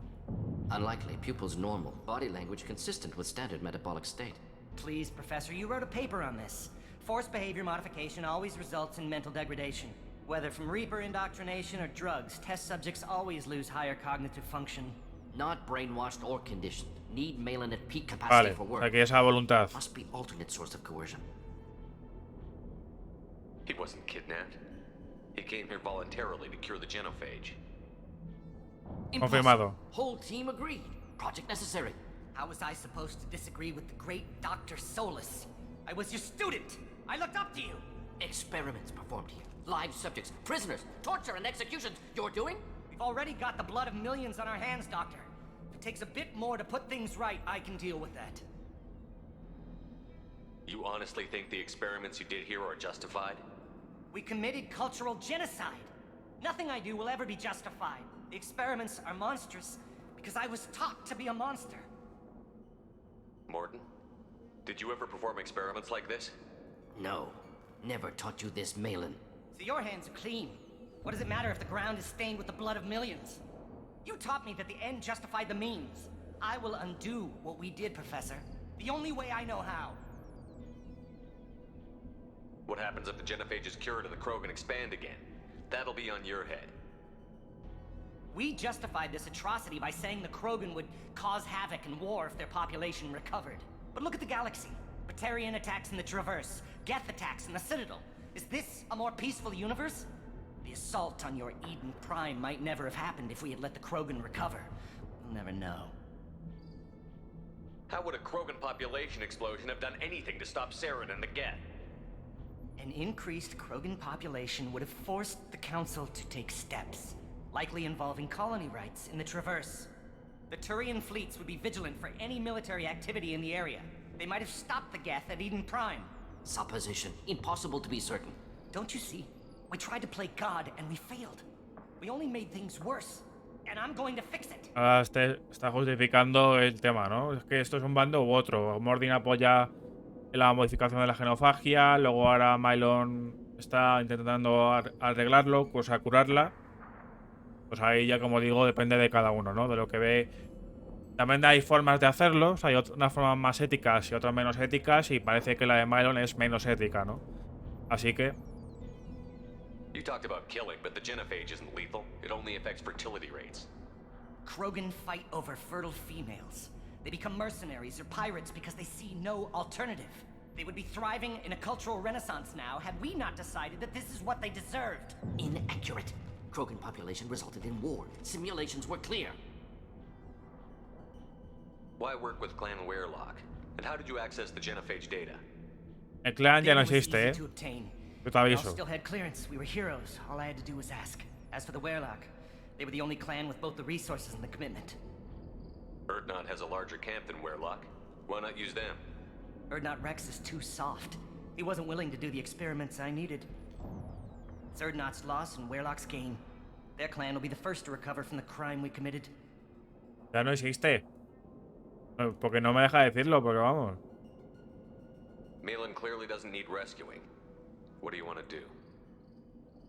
Unlikely. Pupil's normal. Body language consistent with standard metabolic state. Please, Professor, you wrote a paper on this. Forced behavior modification always results in mental degradation. Whether from Reaper indoctrination or drugs, test subjects always lose higher cognitive function. Not brainwashed or conditioned. Need Malin at peak capacity for work. Aquí esa voluntad. Must be alternate source of coercion. He wasn't kidnapped. He came here voluntarily to cure the genophage. Confirmado. Whole team agreed. Project necessary. How was I supposed to disagree with the great Dr. Solus? I was your student. I looked up to you. Experiments performed here. Live subjects, prisoners, torture and executions. You're doing? We've already got the blood of millions on our hands, Doctor. If it takes a bit more to put things right, I can deal with that. You honestly think the experiments you did here are justified? We committed cultural genocide. Nothing I do will ever be justified. The experiments are monstrous because I was taught to be a monster. Morton, did you ever perform experiments like this? No. Never taught you this, Malin. So your hands are clean. What does it matter if the ground is stained with the blood of millions? You taught me that the end justified the means. I will undo what we did, Professor. The only way I know how. What happens if the Genophage is cured and the Krogan expand again? That'll be on your head. We justified this atrocity by saying the Krogan would cause havoc and war if their population recovered. But look at the galaxy. Batarian attacks in the Traverse, Geth attacks in the Citadel. Is this a more peaceful universe? The assault on your Eden Prime might never have happened if we had let the Krogan recover. We'll never know. How would a Krogan population explosion have done anything to stop Saren and the Geth? An increased Krogan population would have forced the Council to take steps, likely involving colony rights in the Traverse. The Turian fleets would be vigilant for any military activity in the area. They might have stopped the Geth at Eden Prime. Supposition. Impossible to be certain. Don't you see? We tried to play God and we failed. We only made things worse. And I'm going to fix it. Está justificando el tema, ¿no? Es que esto es un bando u otro. Mordin apoya la modificación de la genofagia, luego ahora Mylon está intentando arreglarlo, pues a curarla. Pues ahí ya, como digo, depende de cada uno, ¿no? De lo que ve. También hay formas de hacerlo, o sea, hay unas formas más éticas y otras menos éticas, y parece que la de Mylon es menos ética, ¿no? Así que... You talked about killing, but the Genophage isn't lethal. It only affects fertility rates. Krogan fight over fertile females. They become mercenaries or pirates because they see no alternative. They would be thriving in a cultural renaissance now had we not decided that this is what they deserved. Inaccurate. Krogan population resulted in war. Simulations were clear. Why work with Clan Weirlock? And how did you access the Genophage data? El clan ya no existe, Yo te aviso. Still had clearance. We were heroes. All I had to do was ask. As for the Weirlock, they were the only clan with both the resources and the commitment. Erdnot has a larger camp than Weirlock. Why not use them? Erdnot Rex is too soft. He wasn't willing to do the experiments I needed. It's Erdnot's loss and Weirlock's gain. Their clan will be the first to recover from the crime we committed. Ya no existe. Porque no me deja decirlo, porque vamos. Malin clearly doesn't need rescuing. What do you want to do?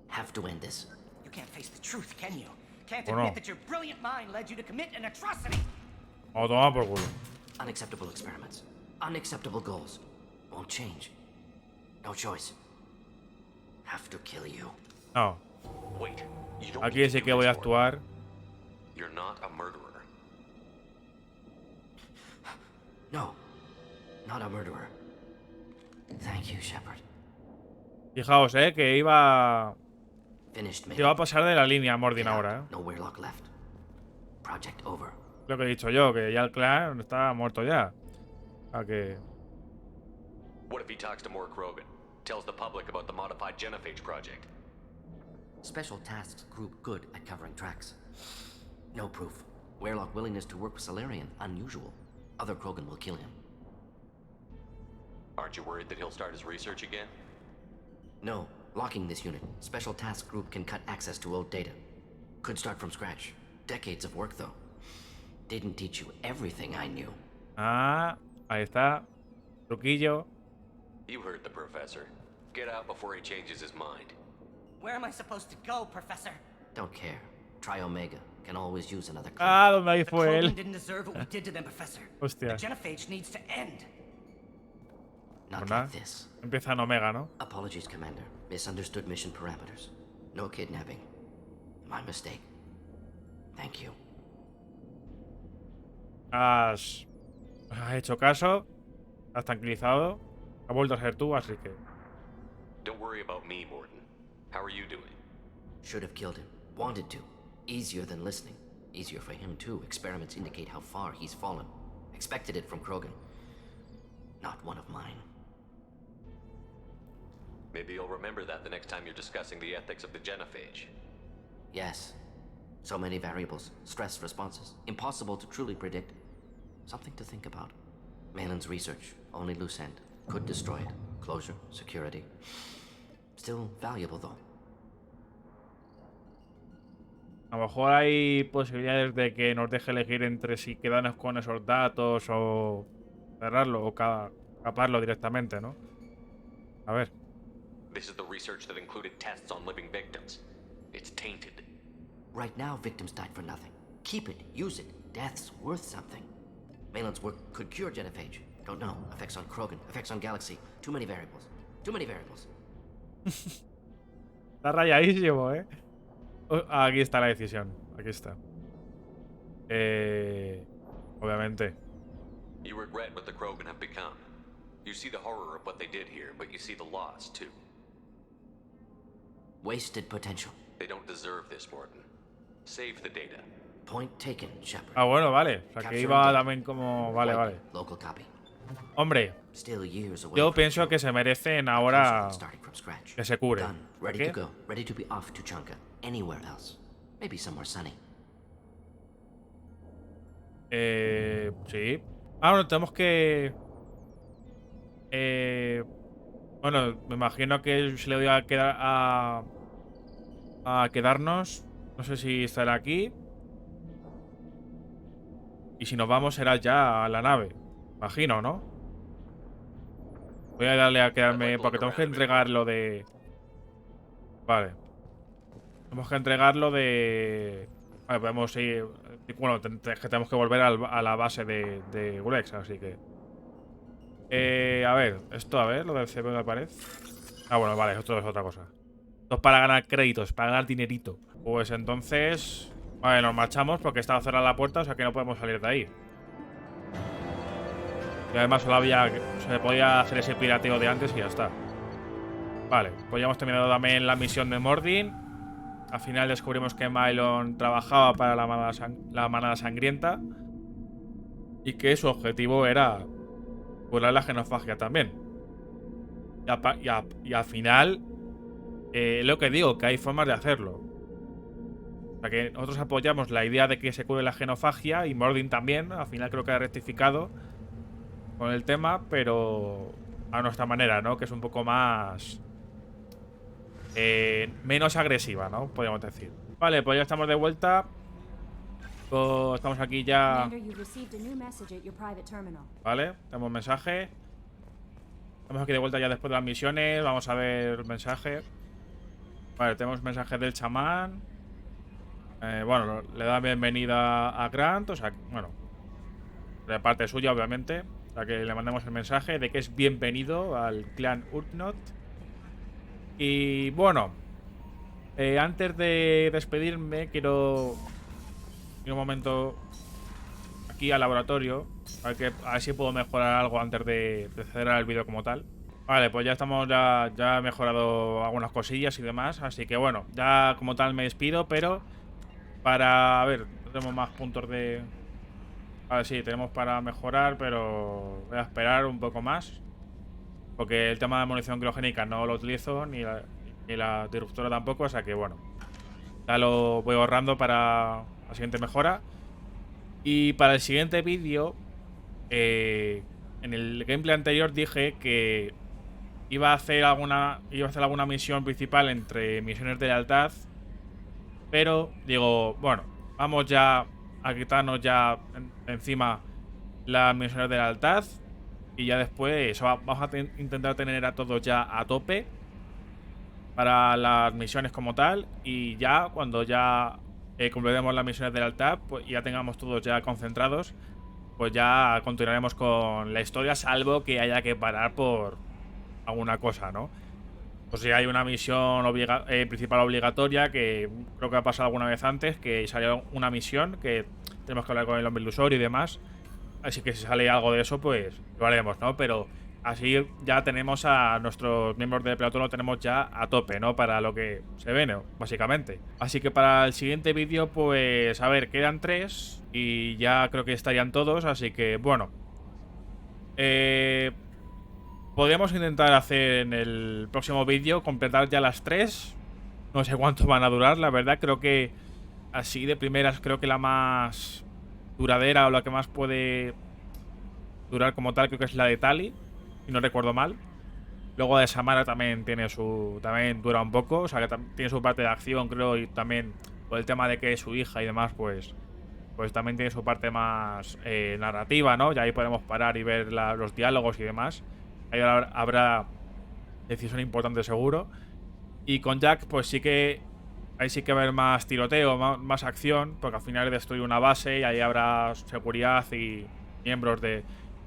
Have to end this. You can't face the truth, can you? Can't admit that your brilliant mind led you to commit an atrocity. O toma por culo. Unacceptable experiments. Unacceptable goals. Won't change. No choice. Have to kill you. No. Wait, you don't Aquí sí que voy a actuar. You're not a murderer. No. Not a murderer. Thank you, Shepard. Fijaos, que iba Finished, a pasar de la línea Mordin ahora, No Weirlock left. Project over. Lo que he dicho yo, que ya el clan está muerto ya. A que... What if he talks to more Krogan? Tells the public about the modified Genophage project? Special tasks group good at covering tracks. No proof. Weirlock willingness to work with Salarian unusual. Other Krogan will kill him. Aren't you worried that he'll start his research again? No. Locking this unit. Special task group can cut access to old data. Could start from scratch. Decades of work, though. Didn't teach you everything I knew. Ah, ahí está. Truquillo. You heard the professor. Get out before he changes his mind. Where am I supposed to go, Professor? Don't care. Try Omega. Can always use another clue. Ah, donde ahí The fue Krogan él. didn't deserve what we did to them, Professor. Hostia. The Genophage needs to end. Not Bueno, like this. empieza en Omega, ¿no? Apologies, Commander. Misunderstood mission parameters. No kidnapping. My mistake. Thank you. Has hecho caso. Has tranquilizado. Ha vuelto a ser tú, así que... Don't worry about me, Morton. How are you doing? Should have killed him. Wanted to. Easier than listening. Easier for him, too. Experiments indicate how far he's fallen. Expected it from Krogan. Not one of mine. Maybe you'll remember that the next time you're discussing the ethics of the Genophage. Yes. So many variables. Stress responses. Impossible to truly predict. Something to think about. Malin's research. Only loose end. Could destroy it. Closure. Security. Still valuable, though. A lo mejor hay posibilidades de que nos deje elegir entre si quedarnos con esos datos o cerrarlo o caparlo directamente, ¿no? A ver. This is the research that included tests on living victims. It's tainted. Right now, victims died for nothing. Keep it, use it. Death's worth something. Malin's work could cure genophage. Don't know. Effects on Krogan, effects on Galaxy. Too many variables. Too many variables. Está rayadísimo, ¿eh? Aquí está la decisión. Aquí está. Obviamente. You regret what the Krogan have become. You see the horror of what they did here, but you see the loss, too. Wasted potential. They don't deserve this, Morton. Save the data. Point taken, Shepard. Ah, bueno, vale. O sea, que iba también como... Vale, vale. Local copy. Hombre, Still years away yo from pienso control. que se merecen ahora Starting from scratch. que se cure. Done. ¿Por Ready qué? to go. Ready to be off to Chunka. Anywhere else. Maybe somewhere sunny. Sí. Ah, bueno, tenemos que... bueno, me imagino que se le voy a quedar a quedarnos. No sé si estará aquí. Y si nos vamos será ya a la nave. Imagino, ¿no? Voy a darle a quedarme porque tenemos que entregar lo de... Vale. Tenemos que entregar lo de... Vale, podemos ir... Bueno, que tenemos que volver a la base de Gulex, así que... a ver, esto, a ver, lo del CP de la pared. Ah, bueno, vale, esto es otra cosa. Esto es para ganar créditos, para ganar dinerito. Pues entonces... Vale, nos marchamos porque estaba cerrada la puerta, o sea que no podemos salir de ahí. Y además solo había... Se podía hacer ese pirateo de antes y ya está. Vale, pues ya hemos terminado también la misión de Mordin. Al final descubrimos que Mylon trabajaba para la manada sangrienta. Y que su objetivo era curar la genofagia también. Y al final... lo que digo, que hay formas de hacerlo. O sea que nosotros apoyamos la idea de que se cure la genofagia. Y Mordin también, al final creo que ha rectificado con el tema, pero a nuestra manera, ¿no? Que es un poco más... menos agresiva, ¿no? Podríamos decir. Vale, pues ya estamos de vuelta. Estamos aquí ya... Vale, tenemos mensaje. Estamos aquí de vuelta ya después de las misiones. Vamos a ver el mensaje. Vale, tenemos mensaje del chamán. Bueno, le da bienvenida a Grant. O sea, bueno, de parte suya, obviamente. O sea, que le mandamos el mensaje de que es bienvenido al clan Urknot. Y bueno, antes de despedirme, quiero ir un momento aquí al laboratorio. A ver si puedo mejorar algo antes de cerrar el vídeo como tal. Vale, pues ya estamos, ya he mejorado algunas cosillas y demás. Así que bueno, ya como tal me despido, pero para... A ver, tenemos más puntos de... Vale, sí, tenemos para mejorar, pero voy a esperar un poco más. Porque el tema de munición criogénica no lo utilizo, ni la disruptora tampoco, o sea que bueno. Ya lo voy ahorrando para la siguiente mejora. Y para el siguiente vídeo, en el gameplay anterior dije que iba a hacer alguna misión principal entre misiones de lealtad. Pero digo, bueno, vamos ya a quitarnos ya encima las misiones de lealtad. Y ya después vamos a intentar tener a todos ya a tope para las misiones como tal. Y ya cuando ya completemos las misiones de lealtad, pues ya tengamos todos ya concentrados, pues ya continuaremos con la historia, salvo que haya que parar por alguna cosa, ¿no? Pues si hay una misión principal obligatoria, que creo que ha pasado alguna vez antes, que salió una misión que tenemos que hablar con el hombre ilusorio y demás. Así que si sale algo de eso, pues lo haremos, ¿no? Pero así ya tenemos a nuestros miembros del pelotón, lo tenemos ya a tope, ¿no? Para lo que se viene, básicamente. Así que para el siguiente vídeo, pues a ver, quedan 3 y ya creo que estarían todos, así que bueno. Podríamos intentar hacer en el próximo vídeo, completar ya las 3. No sé cuánto van a durar, la verdad, creo que así de primeras, creo que la más duradera o la que más puede durar como tal, creo que es la de Tali, si no recuerdo mal. Luego la de Samara también también dura un poco, o sea que tiene su parte de acción, creo, y también por el tema de que es su hija y demás, pues pues también tiene su parte más narrativa, ¿no? Y ahí podemos parar y ver los diálogos y demás. Ahí habrá decisión importante seguro. Y con Jack, pues sí que ahí sí que va a haber más tiroteo, más acción, porque al final destruye una base y ahí habrá seguridad y miembros de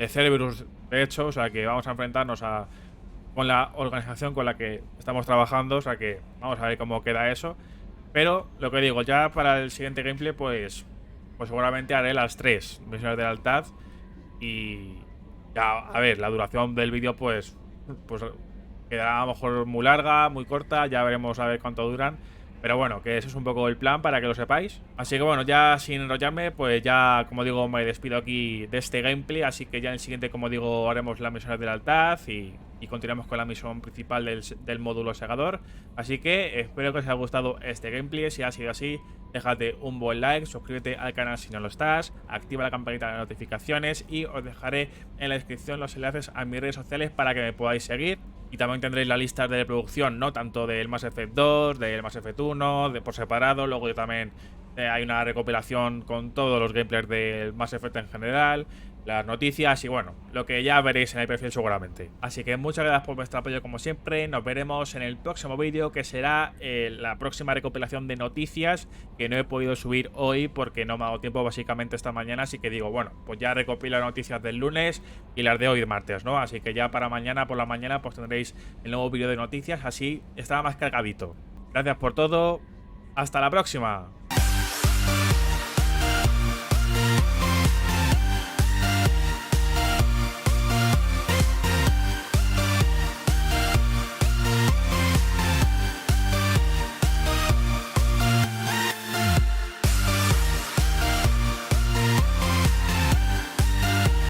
Cerberus, de hecho, o sea que vamos a enfrentarnos con la organización con la que estamos trabajando, o sea que vamos a ver cómo queda eso. Pero lo que digo, ya para el siguiente gameplay, pues seguramente haré las 3 misiones de lealtad. Y ya, a ver, la duración del vídeo pues quedará a lo mejor muy larga, muy corta, ya veremos a ver cuánto duran. Pero bueno, que ese es un poco el plan para que lo sepáis. Así que bueno, ya sin enrollarme, pues ya, como digo, me despido aquí de este gameplay. Así que ya en el siguiente, como digo, haremos las misiones de lealtad y continuamos con la misión principal del módulo segador. Así que espero que os haya gustado este gameplay. Si ha sido así, déjate un buen like, suscríbete al canal si no lo estás, activa la campanita de notificaciones y os dejaré en la descripción los enlaces a mis redes sociales para que me podáis seguir. Y también tendréis la lista de reproducción, ¿no? Tanto del Mass Effect 2, del Mass Effect 1, por separado. Luego yo también hay una recopilación con todos los gameplays del Mass Effect en general, las noticias y bueno, lo que ya veréis en el perfil seguramente. Así que muchas gracias por vuestro apoyo como siempre. Nos veremos en el próximo vídeo, que será la próxima recopilación de noticias, que no he podido subir hoy porque no me ha dado tiempo básicamente esta mañana. Así que digo, bueno, pues ya recopilo las noticias del lunes y las de hoy de martes, ¿no? Así que ya para mañana por la mañana pues tendréis el nuevo vídeo de noticias, así estará más cargadito. Gracias por todo, hasta la próxima.